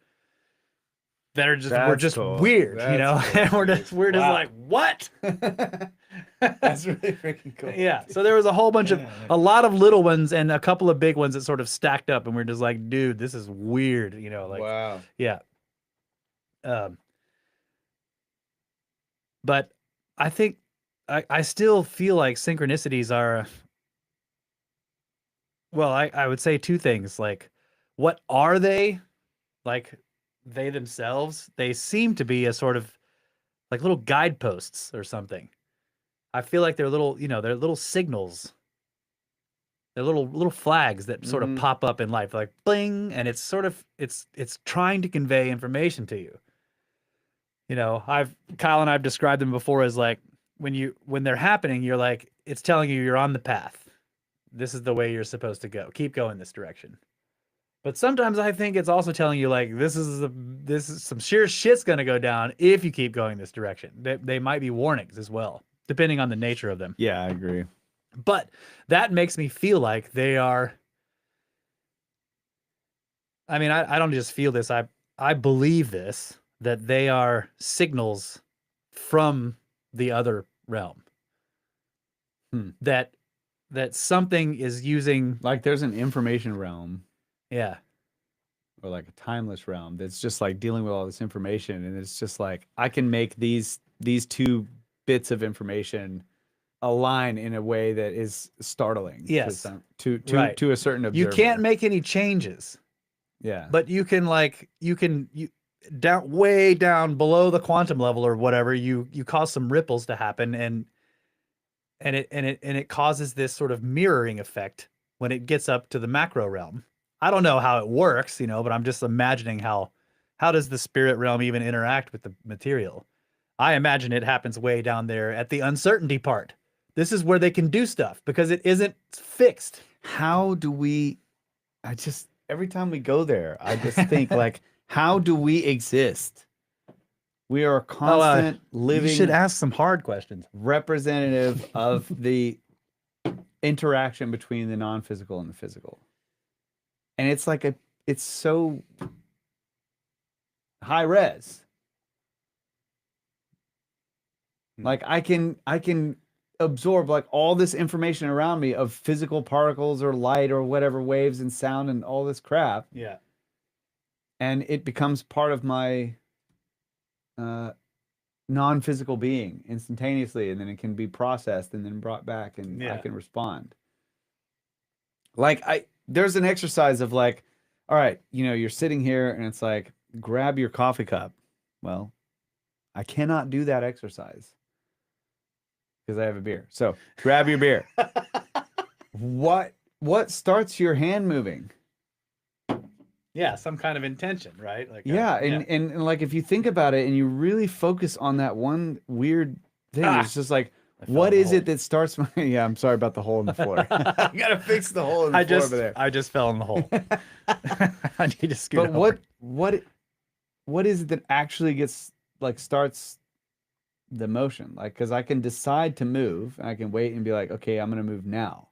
that are just cool. weird, That's cool. and we're just like, what? That's really freaking cool. Yeah. So there was a whole bunch of a lot of little ones and a couple of big ones that sort of stacked up and we're just like, dude, this is weird, like, wow. yeah. But I think I still feel like synchronicities are, well, I would say two things. Like, what are they? Like, they themselves, they seem to be a sort of like little guideposts or something. I feel like they're little, they're little signals. They're little flags that sort of pop up in life, like bling, and it's sort of it's trying to convey information to you. Kyle and I've described them before as like when they're happening, you're like, it's telling you you're on the path. This is the way you're supposed to go. Keep going this direction. But sometimes I think it's also telling you like this is some sheer shit's gonna go down if you keep going this direction. They might be warnings as well, depending on the nature of them. Yeah, I agree. But that makes me feel like they are. I mean, I don't just feel this. I believe this, that they are signals from the other realm. That something is using, like there's an information realm. Yeah. Or like a timeless realm that's just like dealing with all this information. And it's just like, I can make these two bits of information align in a way that is startling. Yes. To a certain observer. You can't make any changes. Yeah. But you can down way down below the quantum level or whatever, you cause some ripples to happen and it causes this sort of mirroring effect when it gets up to the macro realm. I don't know how it works, but I'm just imagining how does the spirit realm even interact with the material? I imagine it happens way down there at the uncertainty part. This is where they can do stuff because it isn't fixed. How do we? Every time we go there, I just think like, how do we exist? We are a constant You living should ask some hard questions. representative of the interaction between the non-physical and the physical. And it's like it's so high res. Like I can absorb like all this information around me of physical particles or light or whatever, waves and sound and all this crap. Yeah. And it becomes part of my non-physical being instantaneously, and then it can be processed and then brought back, and I can respond. Like there's an exercise of like, all right, you're sitting here and it's like, grab your coffee cup. Well, I cannot do that exercise because I have a beer. So grab your beer. What starts your hand moving? Yeah, some kind of intention, right? Like and like if you think about it and you really focus on that one weird thing, it's just like, what is it that starts my yeah, I'm sorry about the hole in the floor. I gotta fix the hole in the floor over there. I just fell in the hole. I need to scoot over. What is it that actually gets like starts the motion? Like, because I can decide to move and I can wait and be like, okay, I'm gonna move now.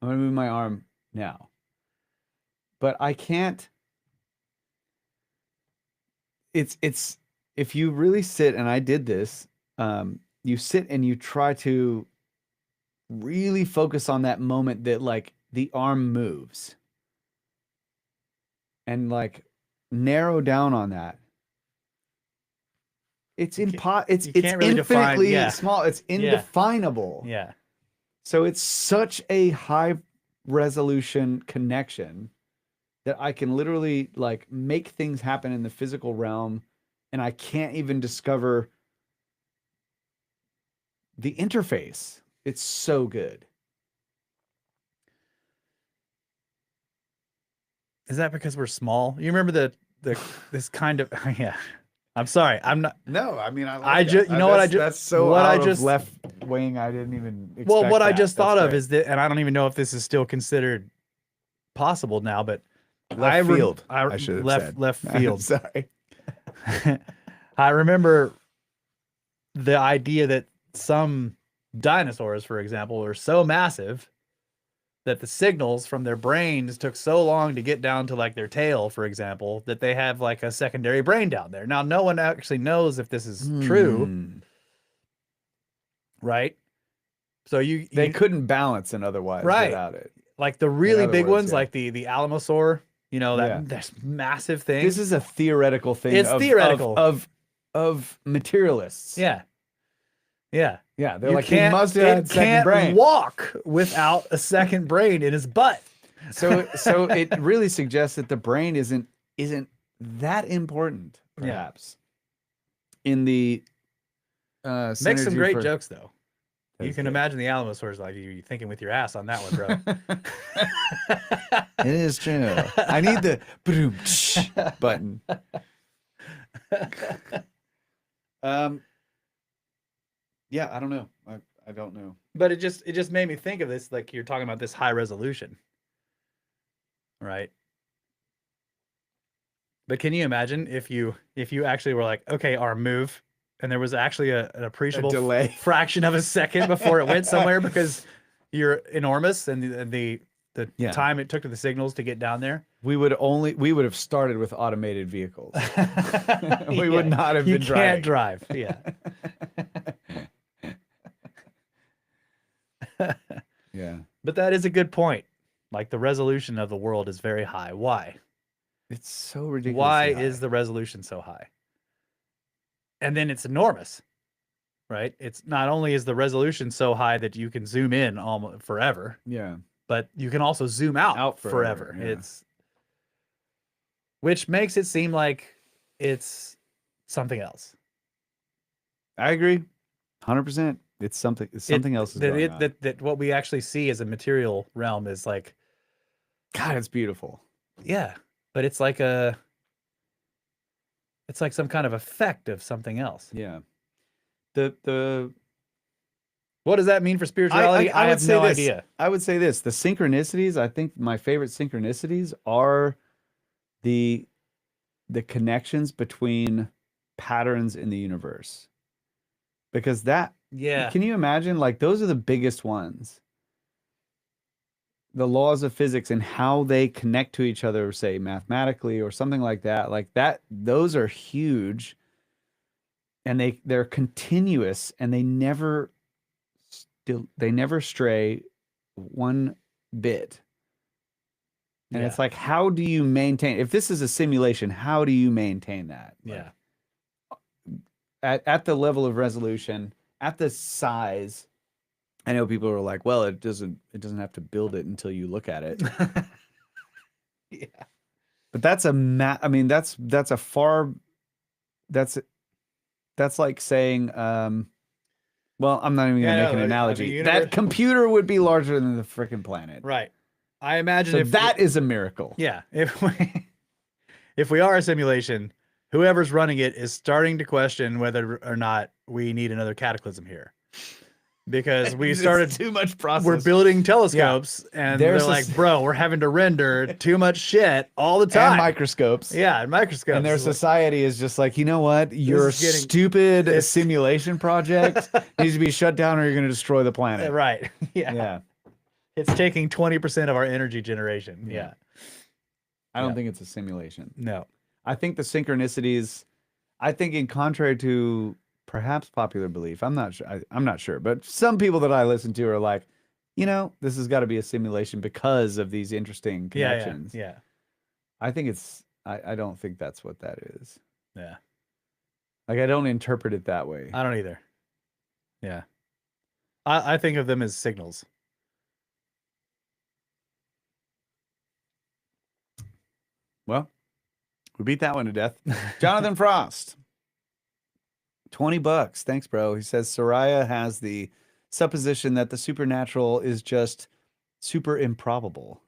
I'm gonna move my arm now. But I can't. It's if you really sit, and I did this, you sit and you try to really focus on that moment that like the arm moves and like narrow down on that. It's really infinitely small. It's indefinable. Yeah. So it's such a high resolution connection that I can literally like make things happen in the physical realm, and I can't even discover the interface. It's so good. Is that because we're small? You remember this kind of yeah. I'm sorry. I'm not. No, I mean that's so what out I just of left wing. I didn't even expect well, what I that. just thought That's of great. is that, and I don't even know if this is still considered possible now, but Left field. I should have left said. left field. Sorry. I remember the idea that some dinosaurs, for example, are so massive that the signals from their brains took so long to get down to like their tail, for example, that they have like a secondary brain down there. Now, no one actually knows if this is true, right? So they couldn't balance and otherwise without it. Like the really big ones, like the Alamosaur, that's massive thing. This is a theoretical thing. It's theoretical of materialists. Yeah. They're like, he must have had second brain. Walk without a second brain in his butt. So it really suggests that the brain isn't that important, perhaps. In the makes some great jokes though. You can imagine the Alamosaur's like you thinking with your ass on that one, bro. It is true. I need the button. Yeah, I don't know. I don't know. But it just made me think of this, like you're talking about this high resolution. Right? But can you imagine if you actually were like, okay, arm move, and there was actually an appreciable delay fraction of a second before it went somewhere because you're enormous and the time it took to the signals to get down there. We would have started with automated vehicles. We would not have been driving. You can't drive. Yeah. Yeah. But that is a good point. Like the resolution of the world is very high. Why? It's so ridiculous. Why is the resolution so high? And then it's enormous, right? It's not only is the resolution so high that you can zoom in almost forever. Yeah. But you can also zoom out forever. Yeah. Which makes it seem like it's something else. I agree. 100%. It's something else is going on. That what we actually see as a material realm is like, God, it's beautiful. Yeah. But it's like some kind of effect of something else. Yeah. The What does that mean for spirituality? I would have say no this. idea. I would say this. The synchronicities, I think my favorite synchronicities are the connections between patterns in the universe. Because Yeah. can you imagine? Like, those are the biggest ones. The laws of physics and how they connect to each other, say mathematically or something like that. Like that, those are huge. And they're continuous, and they never stray one bit. And it's like, how do you maintain, if this is a simulation, how do you maintain that? Yeah. Like, at the level of resolution, at the size. I know people are like, well, it doesn't have to build it until you look at it. Yeah. But that's I mean, that's like saying, well, I'm not even gonna make an analogy. That computer would be larger than the freaking planet. Right. I imagine So that is a miracle. Yeah. If we are a simulation, whoever's running it is starting to question whether or not we need another cataclysm here. Because we started too much process. We're building telescopes, and they're like, bro, we're having to render too much shit all the time. And microscopes. Yeah, and microscopes. And their society is just like, you know what? Your stupid simulation project needs to be shut down, or you're going to destroy the planet. Right. Yeah. Yeah. It's taking 20% of our energy generation. Yeah. I don't think it's a simulation. No. I think the synchronicities, in contrary to perhaps popular belief, I'm not sure, but some people that I listen to are like, you know, this has got to be a simulation because of these interesting connections. Yeah. I think I don't think that's what that is. Yeah. Like, I don't interpret it that way. I don't either. Yeah. I think of them as signals. Well, we beat that one to death. Jonathan Frost. $20. Thanks, bro. He says Soraya has the supposition that the supernatural is just super improbable,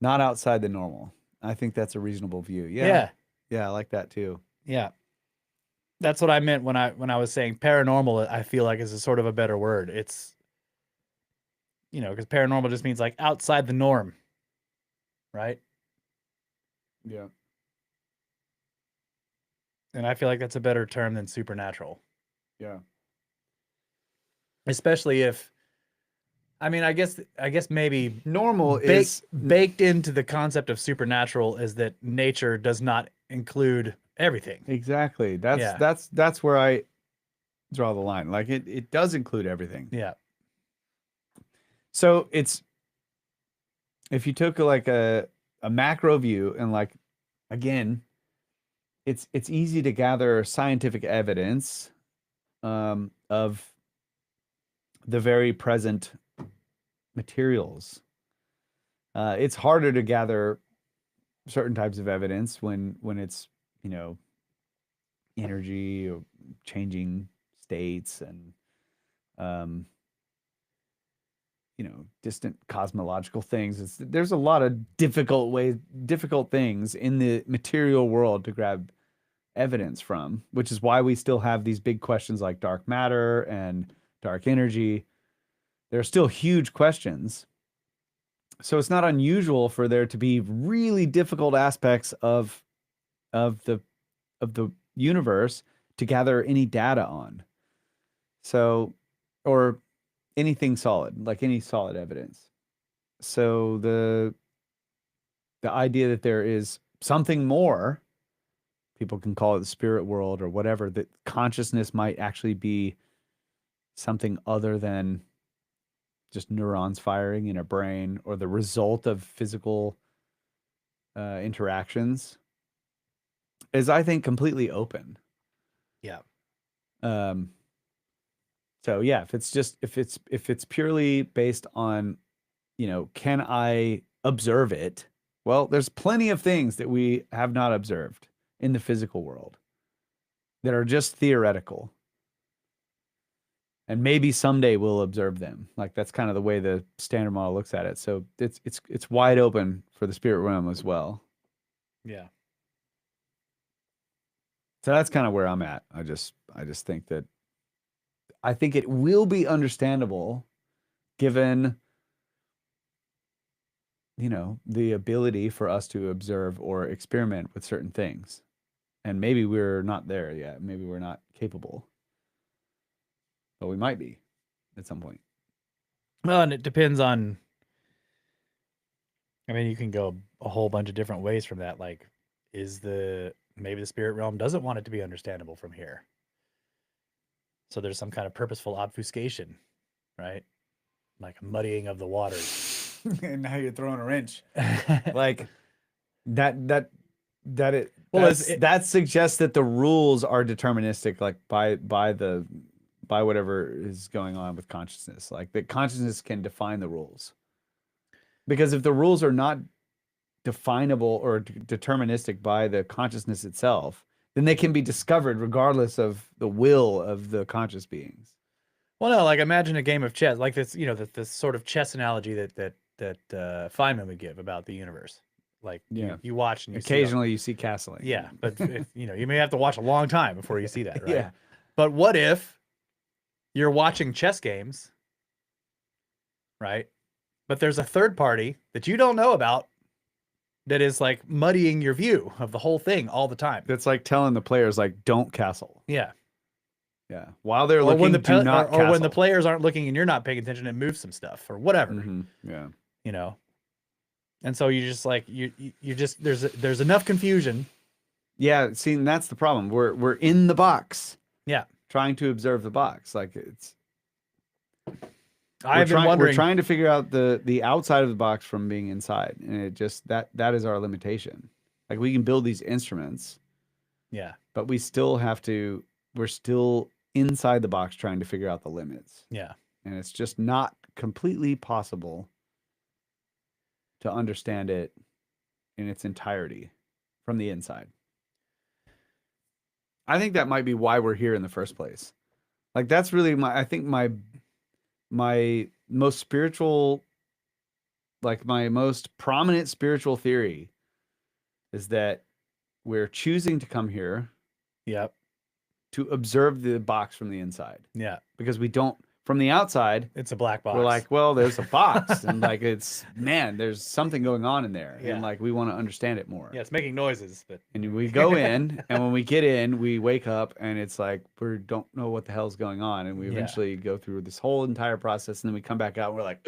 not outside the normal. I think that's a reasonable view. Yeah, I like that too. Yeah, that's what I meant when I was saying paranormal. I feel like is a sort of a better word. It's, you know, because paranormal just means like outside the norm, right? Yeah. And I feel like that's a better term than supernatural. Yeah. Especially if, I mean, I guess maybe normal is baked into the concept of supernatural is that nature does not include everything. Exactly. That's where I draw the line. Like it does include everything. Yeah. So it's, if you took like a macro view and like, again, it's easy to gather scientific evidence of the very present materials. It's harder to gather certain types of evidence when it's, you know, energy or changing states and you know, distant cosmological things. There's a lot of difficult things in the material world to grab evidence from, which is why we still have these big questions like dark matter and dark energy. They're still huge questions. So it's not unusual for there to be really difficult aspects of the universe to gather any data on. So, or anything solid, like any solid evidence. So the idea that there is something more, people can call it the spirit world or whatever, that consciousness might actually be something other than just neurons firing in a brain or the result of physical interactions, is, I think, completely open. Yeah. So yeah, if it's purely based on, you know, can I observe it? Well, there's plenty of things that we have not observed in the physical world that are just theoretical. And maybe someday we'll observe them. Like, that's kind of the way the standard model looks at it. So it's wide open for the spirit realm as well. Yeah. So that's kind of where I'm at. I just think that I think it will be understandable given, you know, the ability for us to observe or experiment with certain things. And maybe we're not there yet. Maybe we're not capable. But we might be at some point. Well, and it depends on. I mean, you can go a whole bunch of different ways from that. Like, maybe the spirit realm doesn't want it to be understandable from here. So there's some kind of purposeful obfuscation, right? Like muddying of the waters. And now you're throwing a wrench. Like that suggests that the rules are deterministic, like by whatever is going on with consciousness. Like that consciousness can define the rules. Because if the rules are not definable or deterministic by the consciousness itself, then they can be discovered regardless of the will of the conscious beings. Well, no, like imagine a game of chess, like this, you know, this sort of chess analogy that Feynman would give about the universe. Like you watch and occasionally you see castling. Yeah, but you know, you may have to watch a long time before you see that, right? Yeah. But what if you're watching chess games, right? But there's a third party that you don't know about that is like muddying your view of the whole thing all the time. That's like telling the players, like, don't castle. Yeah. Yeah. While they're Or looking, when the the players aren't looking and you're not paying attention, it moves some stuff or whatever. Yeah. You know. And so you just like you just there's enough confusion. Yeah, see, and that's the problem. We're in the box. Yeah. Trying to observe the box. Like I've been wondering. We're trying to figure out the outside of the box from being inside. And it just that is our limitation. Like we can build these instruments. Yeah. But we're still inside the box trying to figure out the limits. Yeah. And it's just not completely possible to understand it in its entirety from the inside. I think that might be why we're here in the first place. Like that's really my most spiritual, like my most prominent spiritual theory is that we're choosing to come here. Yep. To observe the box from the inside. Yeah. Because we don't, from the outside, it's a black box. We're like, well, there's a box. And like, there's something going on in there. Yeah. And like, we want to understand it more. Yeah, it's making noises. And we go in, and when we get in, we wake up, and it's like, we don't know what the hell's going on. And we eventually go through this whole entire process, and then we come back out, and we're like,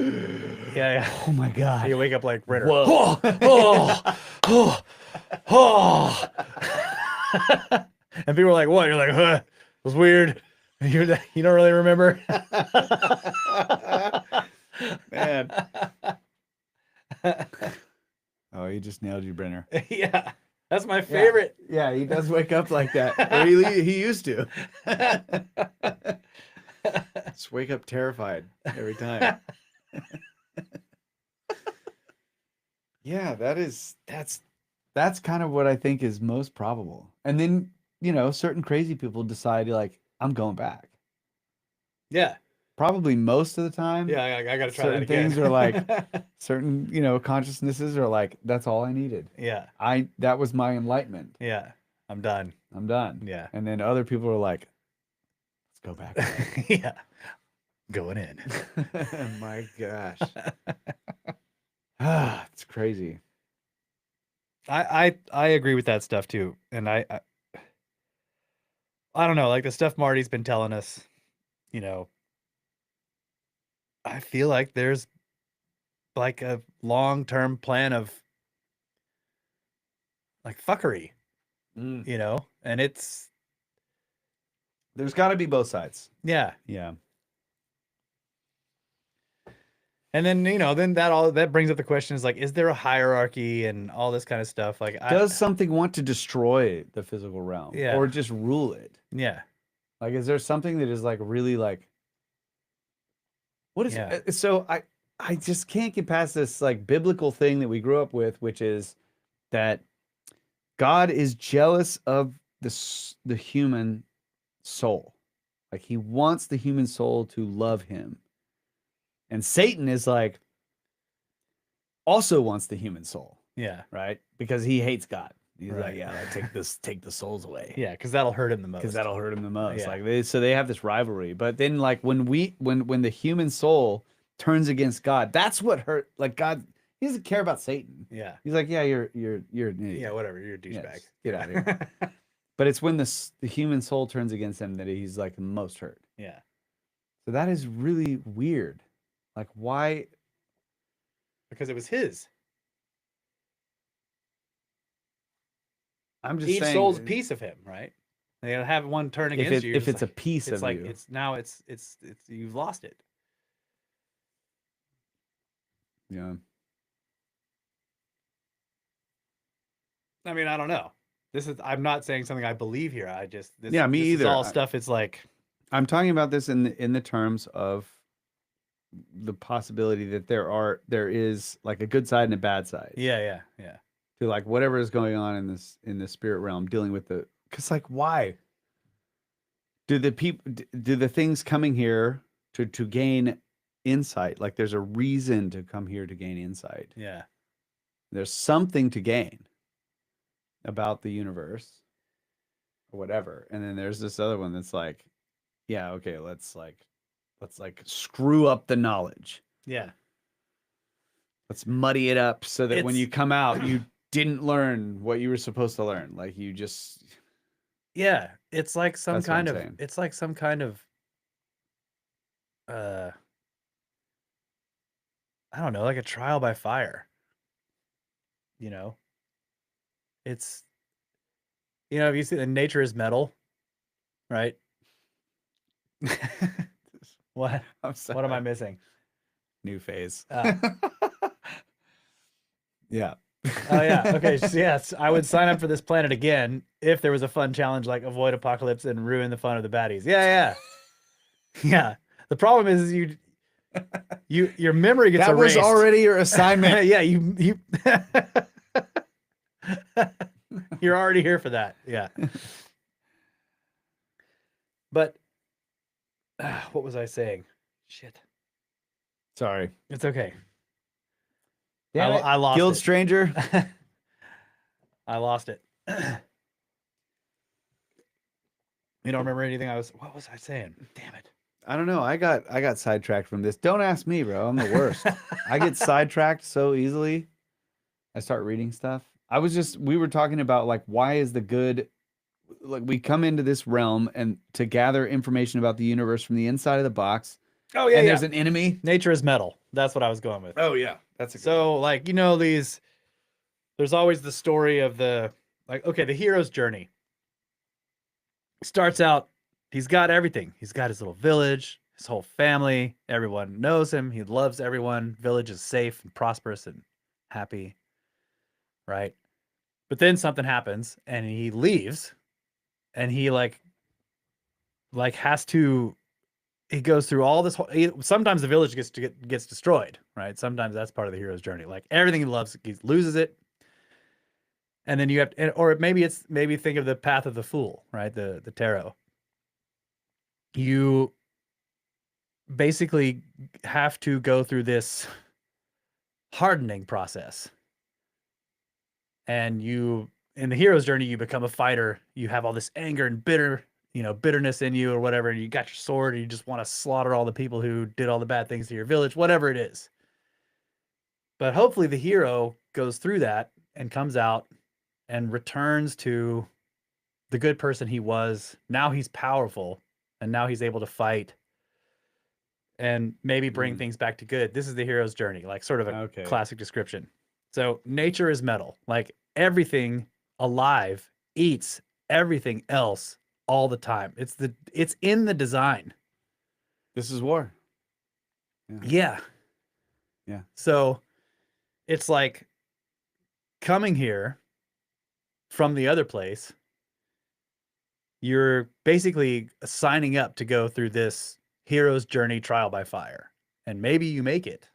yeah. Oh my God. You wake up like Ritter. Whoa. And people are like, what? You're like, huh, it was weird. You don't really remember? Man. Oh, you just nailed you, Brenner. Yeah. That's my favorite. Yeah, he does wake up like that. Or he used to. Just wake up terrified every time. Yeah, that's kind of what I think is most probable. And then, you know, certain crazy people decide like, I'm going back. Yeah. Probably most of the time. Yeah, I got to try that again. Certain things are like, certain, you know, consciousnesses are like, that's all I needed. Yeah. That was my enlightenment. Yeah. I'm done. Yeah. And then other people are like, let's go back. Yeah. Going in. My gosh. It's crazy. I agree with that stuff too. And I don't know, like the stuff Marty's been telling us, you know, I feel like there's like a long-term plan of like fuckery, you know, and there's got to be both sides. Yeah. Yeah. And then, you know, that brings up the question is like, is there a hierarchy and all this kind of stuff? Like, does something want to destroy the physical realm or just rule it? Yeah. Like, is there something that is like really like, what is so I just can't get past this like biblical thing that we grew up with, which is that God is jealous of the human soul. Like he wants the human soul to love him. And Satan is like, also wants the human soul. Yeah. Right? Because he hates God. He's like, yeah, take the souls away. Yeah, because that'll hurt him the most. Because that'll hurt him the most. Yeah. Like they have this rivalry. But then like when the human soul turns against God, that's what hurt. Like God, he doesn't care about Satan. Yeah. He's like, yeah, you're an idiot. Yeah, whatever. You're a douchebag. Yes, get out of here. But it's when the human soul turns against him that he's like the most hurt. Yeah. So that is really weird. Like why? Because it was his. I'm just Each saying, soul's a piece of him, right? They have one turn against you. If it's a piece it's of like you, it's now it's you've lost it. yeah. I mean, I don't know. I'm not saying something I believe here. I just Me this either. Is all stuff. It's like I'm talking about this in the terms of the possibility that there is like a good side and a bad side. yeah. To like whatever is going on in the spirit realm, dealing with because like why do the things coming here to gain insight? Like there's a reason to come here to gain insight. Yeah. There's something to gain about the universe or whatever. And then there's this other one that's like, yeah, okay, let's screw up the knowledge. Yeah. Let's muddy it up so that when It's- you come out, you didn't learn what you were supposed to learn. Like you just Yeah. It's like some That's what kind I'm of saying. it's like some kind of I don't know, like a trial by fire. You know? It's if you see the nature is metal, right? What? I'm sorry. What am I missing? New phase. Ah. Yeah. Oh yeah. Okay. So yes, I would sign up for this planet again if there was a fun challenge like avoid apocalypse and ruin the fun of the baddies. Yeah. Yeah. The problem is your memory gets That was erased. already your assignment. Yeah. You you're already here for that. Yeah. But what was I saying? Shit. Sorry. It's okay. Damn it. I lost Guild it. Stranger. I lost it. You don't remember anything? What was I saying? Damn it. I don't know. I got sidetracked from this. Don't ask me, bro. I'm the worst. I get sidetracked so easily. I start reading stuff. We were talking about like why is the good, like we come into this realm and to gather information about the universe from the inside of the box. Oh yeah. And there's an enemy. Nature is metal. That's what I was going with. Oh yeah. That's So like there's always the story of the hero's journey. Starts out, he's got everything. He's got his little village, his whole family, everyone knows him, he loves everyone, village is safe and prosperous and happy, right? But then something happens and he leaves and he he goes through all this sometimes the village gets destroyed, right? Sometimes that's part of the hero's journey. Like everything he loves, he loses it. And then you have or maybe think of the path of the fool, right? The tarot. You basically have to go through this hardening process. And in the hero's journey, you become a fighter. You have all this anger and bitterness in you or whatever. And you got your sword and you just want to slaughter all the people who did all the bad things to your village, whatever it is. But hopefully the hero goes through that and comes out and returns to the good person he was. Now he's powerful and now he's able to fight and maybe bring things back to good. This is the hero's journey, like sort of a classic description. So nature is metal. Like everything alive eats everything else all the time. It's in the design. This is war. Yeah. So it's like coming here from the other place, you're basically signing up to go through this hero's journey trial by fire. And maybe you make it.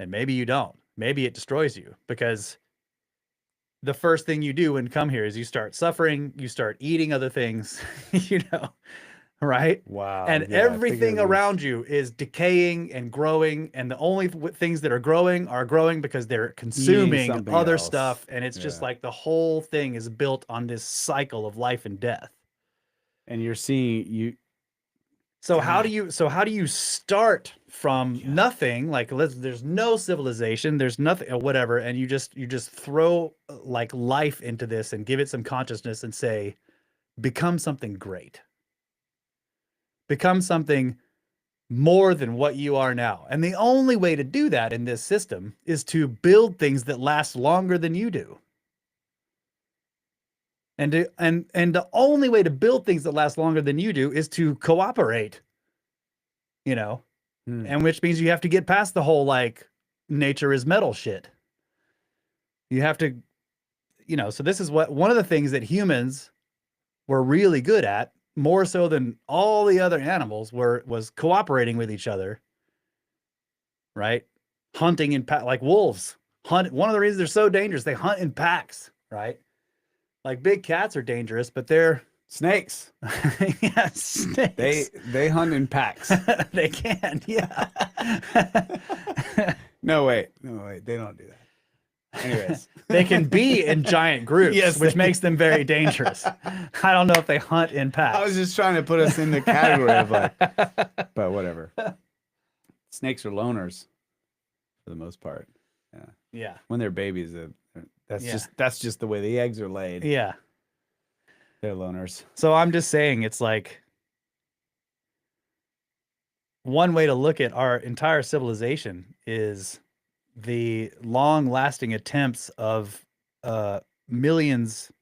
And maybe you don't. Maybe it destroys you because the first thing you do when you come here is you start suffering, you start eating other things, right? Wow. And yeah, everything figure these- around you is decaying and growing, and the only things that are growing because they're consuming something other else. stuff, and it's just Yeah. like the whole thing is built on this cycle of life and death. And you're seeing you. So God. how do you start from nothing? Like there's no civilization, there's nothing, whatever, and you just throw like life into this and give it some consciousness and say, become something great. Become something more than what you are now. And the only way to do that in this system is to build things that last longer than you do. And the only way to build things that last longer than you do is to cooperate. And which means you have to get past the whole like nature is metal shit. You have to, so this is one of the things that humans were really good at, more so than all the other animals, was cooperating with each other, right? Hunting in like wolves hunt. One of the reasons they're so dangerous, they hunt in packs, right? Like big cats are dangerous, but they're Snakes. yeah, snakes. They hunt in packs. They can, yeah. No, wait. They don't do that. Anyways. They can be in giant groups, Yes, which they makes them very dangerous. I don't know if they hunt in packs. I was just trying to put us in the category of like, but whatever. Snakes are loners for the most part. Yeah. Yeah. When they're babies, that's just the way the eggs are laid. Yeah. They're loners. So I'm just saying, it's like one way to look at our entire civilization is the long-lasting attempts of millions,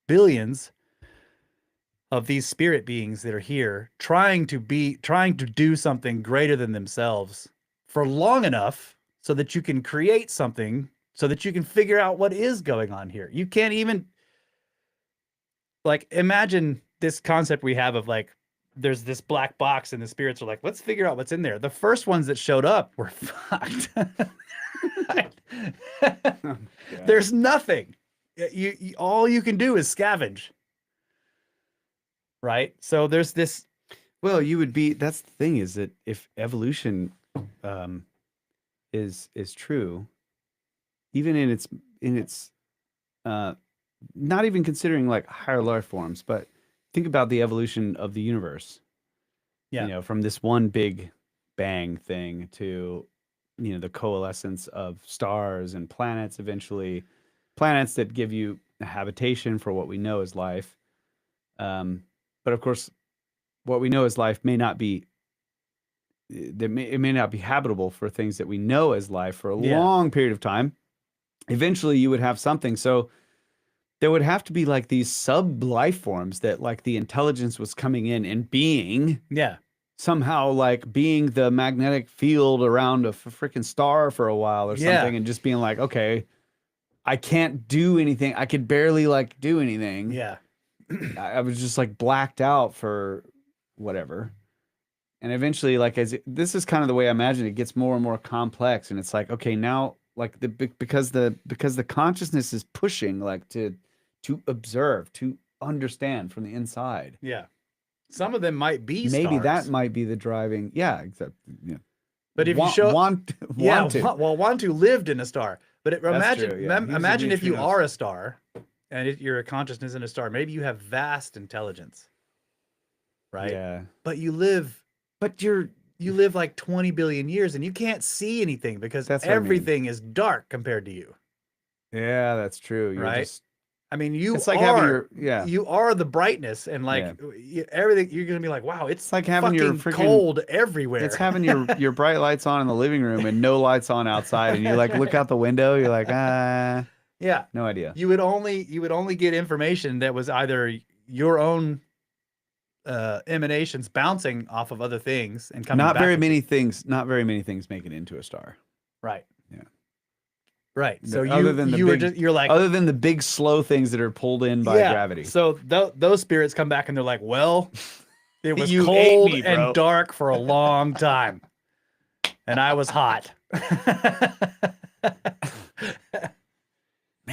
billions of these spirit beings that are here trying to do something greater than themselves for long enough so that you can create something, so that you can figure out what is going on here. You can't even like imagine this concept we have of like there's this black box and the spirits are like, let's figure out what's in there. The first ones that showed up were fucked. There's nothing. You all you can do is scavenge. Right? So there's this. Well, that's the thing, is that if evolution is true, even in its not even considering like higher life forms, but think about the evolution of the universe. Yeah. From this one big bang thing to, the coalescence of stars and planets, eventually planets that give you a habitation for what we know as life. But of course, what we know as life may not be, it may not be habitable for things that we know as life for a long period of time. Eventually you would have something. So there would have to be like these sub life forms that like the intelligence was coming in and being somehow like being the magnetic field around a freaking star for a while or something, and just being like, okay, I can't do anything. I could barely like do anything. Yeah. I was just like blacked out for whatever. And eventually, like, this is kind of the way I imagine it gets more and more complex. And it's like, okay, now like because the consciousness is pushing like to observe, to understand from the inside. Yeah. Some of them might be maybe stars. that might be the driving. Yeah, exactly. Yeah. But if you show want to. Well, Wantu lived in a star. But imagine true, yeah. imagine if you neutrinos. are a star and you're a consciousness in a star. Maybe you have vast intelligence. Right? Yeah. But you live like 20 billion years and you can't see anything because That's what I mean. everything is dark compared to you. Yeah, that's true. You're Right? just, I mean, you it's like are having your, you are the brightness, and like everything, you're gonna be like, wow, it's like having your fucking freaking cold everywhere. It's having your bright lights on in the living room and no lights on outside, and you like look out the window, you're like, yeah, no idea. You would only get information that was either your own emanations bouncing off of other things and coming Not back very at many you. things make it into a star. Right. Yeah. Right. So You're like, other than the big slow things that are pulled in by gravity. So those spirits come back and they're like, well, it was You cold ate me, bro. and dark for a long time, and I was hot.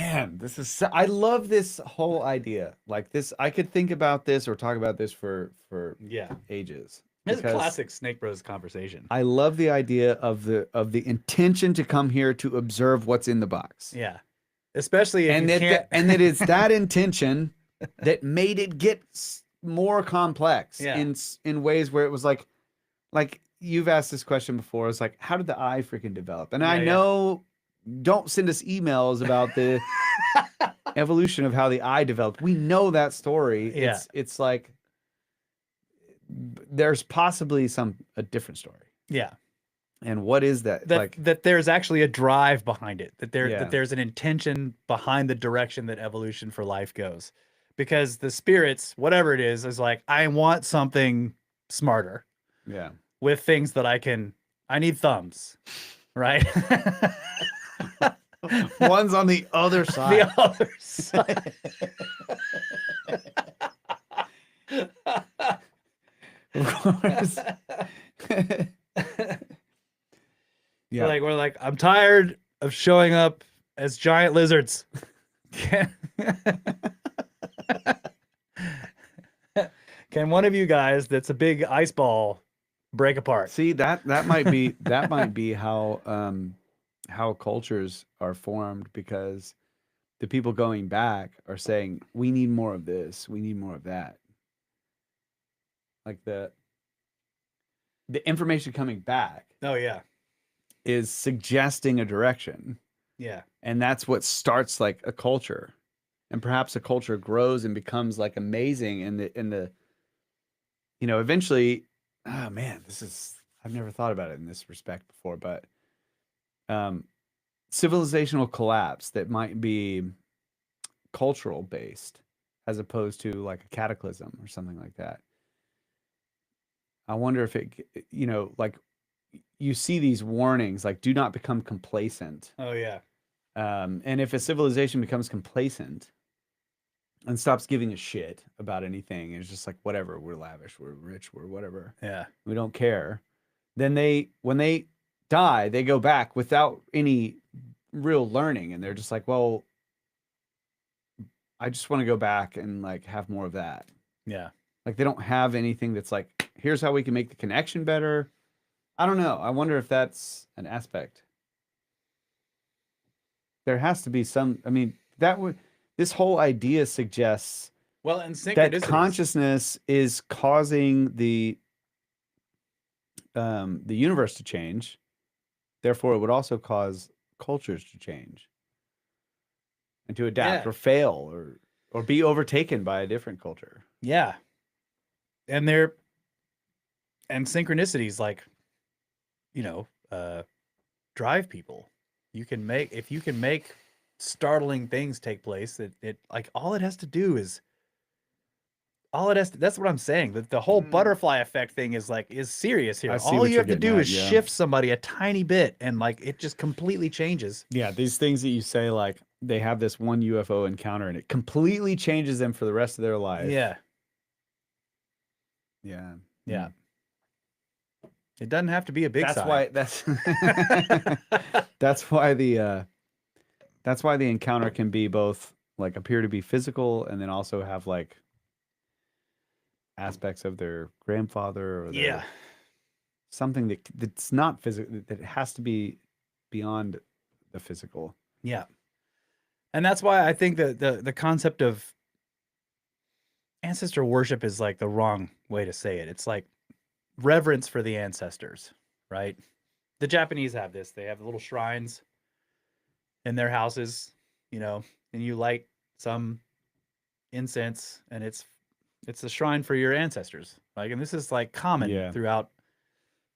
Man, this is I love this whole idea. Like this, I could think about this or talk about this for Yeah. ages. It's a because classic Snake Bros conversation. I love the idea of the intention to come here to observe what's in the box. Yeah. Especially if And you that can't. and that it's that intention that made it get more complex Yeah. in ways where it was like you've asked this question before. It's like, how did the eye freaking develop? And I Yeah, yeah. know, don't send us emails about the evolution of how the eye developed. We know that story. Yeah. It's like there's possibly a different story. Yeah. And what is that? That there's actually a drive behind it. That Yeah. there's an intention behind the direction that evolution for life goes. Because the spirits, whatever it is like, I want something smarter Yeah. with things that I need thumbs, right? One's on the other side. The other side. Of course. Yeah. We're like, I'm tired of showing up as giant lizards. Can one of you guys that's a big ice ball break apart? See, that might be how cultures are formed, because the people going back are saying, we need more of this, we need more of that. Like the information coming back Oh yeah. is suggesting a direction, Yeah. and that's what starts like a culture. And perhaps a culture grows and becomes like amazing in the eventually, oh man, I've never thought about it in this respect before, but civilizational collapse that might be cultural based as opposed to like a cataclysm or something like that. I wonder if it, like you see these warnings, like do not become complacent. Oh yeah. And if a civilization becomes complacent and stops giving a shit about anything, and it's just like, whatever, we're lavish, we're rich, we're whatever, Yeah. we don't care, then when they die, they go back without any real learning, and they're just like, well, I just want to go back and like have more of that. Yeah. Like they don't have anything that's like, here's how we can make the connection better. I don't know. I wonder if that's an aspect. There has to be some, I mean, this whole idea suggests Well, and that synchronicities. consciousness is causing the universe to change. Therefore, it would also cause cultures to change and to adapt Yeah. or fail or be overtaken by a different culture. Yeah. And synchronicities, like, drive people. If you can make startling things take place, all it has to do is that's what I'm saying. That the whole butterfly effect thing is serious here. I see All what you you're have to getting do at, is yeah. shift somebody a tiny bit and it just completely changes. Yeah, these things that you say, like they have this one UFO encounter and it completely changes them for the rest of their life. Yeah. Yeah. Yeah. It doesn't have to be a big That's sign. why that's why the encounter can be both like appear to be physical and then also have like aspects of their grandfather or their, something that's not physical, that has to be beyond the physical. Yeah. And that's why I think that the concept of ancestor worship is like the wrong way to say it. It's like reverence for the ancestors, right? The Japanese have this. They have little shrines in their houses, and you light some incense and it's a shrine for your ancestors. And this is like common throughout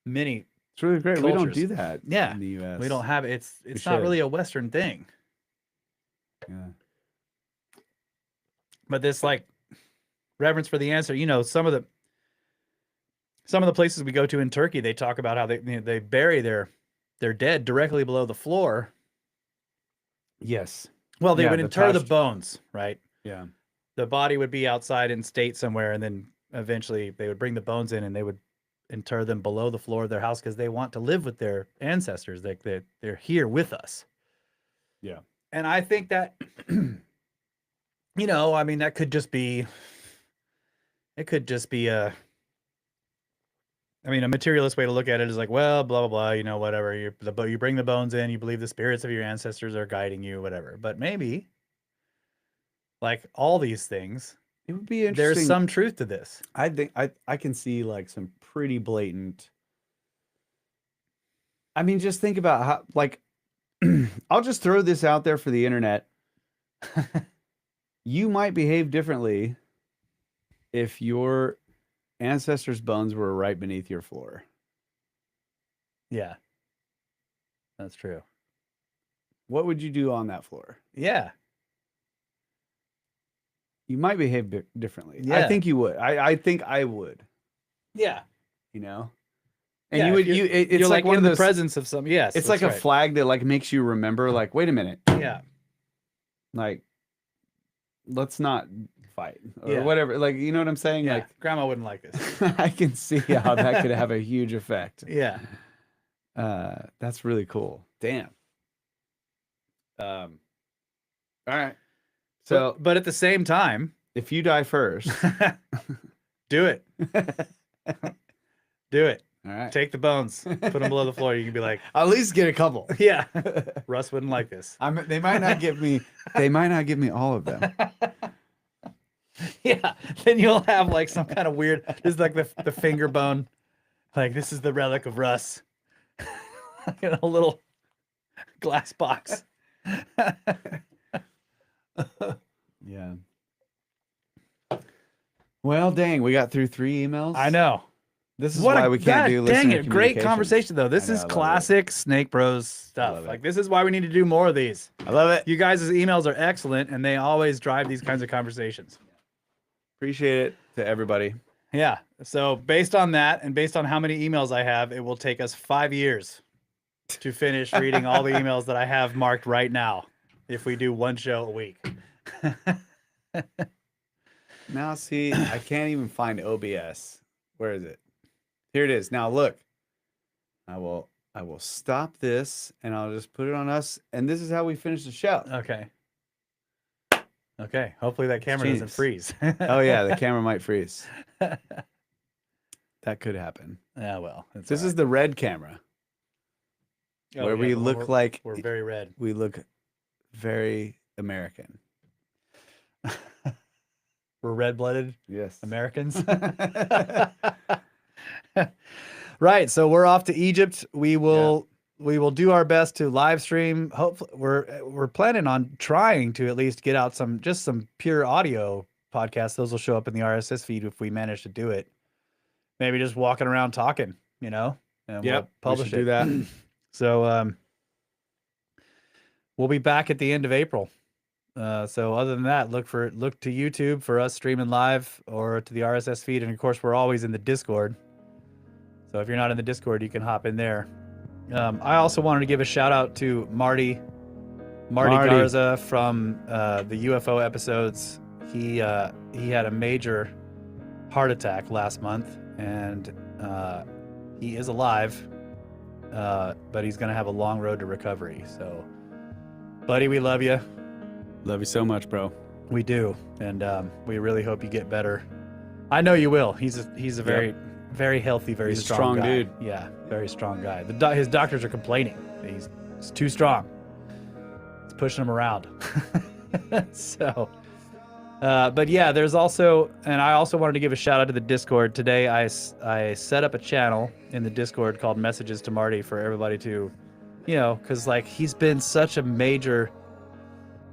many. It's really great. We don't cultures. do that in the US. We don't have it. It's We not should. really a Western thing. Yeah. But this reverence for the ancestor, some of the places we go to in Turkey, they talk about how they bury their dead directly below the floor. Yes. Well, they Yeah, would the inter the past- bones, right? Yeah. The body would be outside in state somewhere, and then eventually they would bring the bones in and they would inter them below the floor of their house because they want to live with their ancestors. They're here with us. Yeah. And I think that, you know, I mean, that could just be, it could just be a materialist way to look at it is like, well, blah, blah, blah, you know, whatever. You bring the bones in, you believe the spirits of your ancestors are guiding you, whatever. But maybe, like all these things, It would be interesting. there's some truth to this. I think I can see like some pretty blatant. I mean, just think about how, like, I'll just throw this out there for the internet. You might behave differently if your ancestors' bones were right beneath your floor. Yeah. That's true. What would you do on that floor? Yeah. You might behave differently. I Yeah. think you would. I think I would. Yeah. You know, and Yeah, you if would. It's You're like like one in of the those. presence of some. Yes. It's that's like a right. flag that like makes you remember. Like, wait a minute. Yeah. Like, let's not fight or Yeah. whatever. Like, you know what I'm saying? Yeah. Like, Grandma wouldn't like this. I can see how that could have a huge effect. Yeah. That's really cool. Damn. All right. So but at the same time, if you die first, do it. Do it. all right. Take the bones, put them below the floor. You can be like, At least get a couple. yeah, Russ wouldn't like this. They might not give me. They might not give me all of them. Yeah. Then you'll have like some kind of weird, this is like the finger bone. Like, this is the relic of Russ. In a little glass box. Yeah. Well, dang, we got through 3 emails. I know. This is What why a we can't do dang listener it, great communications. conversation though. This I know, is I love it. classic Snake Bros stuff. love it. Like, this is why we need to do more of these. I love it. You guys' emails are excellent, and they always drive these kinds of conversations. Appreciate it to everybody. Yeah. So based on that, and based on how many emails I have, it will take us 5 years to finish reading all the emails that I have marked right now, if we do one show a week. Now, see, I can't even find OBS. Where is it? Here it is. Now, look. I will stop this, and I'll just put it on us, and this is how we finish the show. Okay. Okay. Hopefully that camera doesn't Genius. freeze. Oh yeah, the camera might freeze. That could happen. Yeah, well. It's This all is the red camera, right. where Oh, we yeah, look like we're very red. we look very American. We're red-blooded Yes. Americans. Right. So we're off to Egypt. We will do our best to live stream. Hopefully, we're planning on trying to at least get out some pure audio podcasts. Those will show up in the RSS feed if we manage to do it. Maybe just walking around talking, you know, and we'll publish we should do that. So we'll be back at the end of April. So other than that, look to YouTube for us streaming live, or to the RSS feed, and of course we're always in the Discord. So if you're not in the Discord, you can hop in there. I also wanted to give a shout out to Marty Garza from the UFO episodes. He had a major heart attack last month, and he is alive, but he's gonna have a long road to recovery. So, buddy, we love you. Love you so much, bro. We do, and we really hope you get better. I know you will. He's a very, very healthy, very He's a strong strong guy. dude. Yeah, very strong guy. His doctors are complaining. He's too strong. It's pushing him around. So, but yeah, there's also, and I also wanted to give a shout out to the Discord today. I set up a channel in the Discord called Messages to Marty for everybody to, you know, because like he's been such a major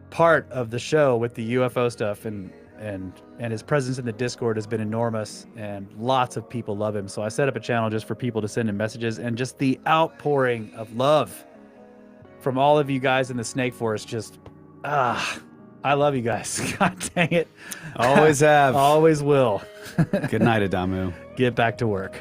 part of the show with the UFO stuff, and his presence in the Discord has been enormous, and lots of people love him. So I set up a channel just for people to send him messages, and just the outpouring of love from all of you guys in the Snake Force. Just I love you guys. God dang it. Always have. Always will. Good night, Adamu. Get back to work.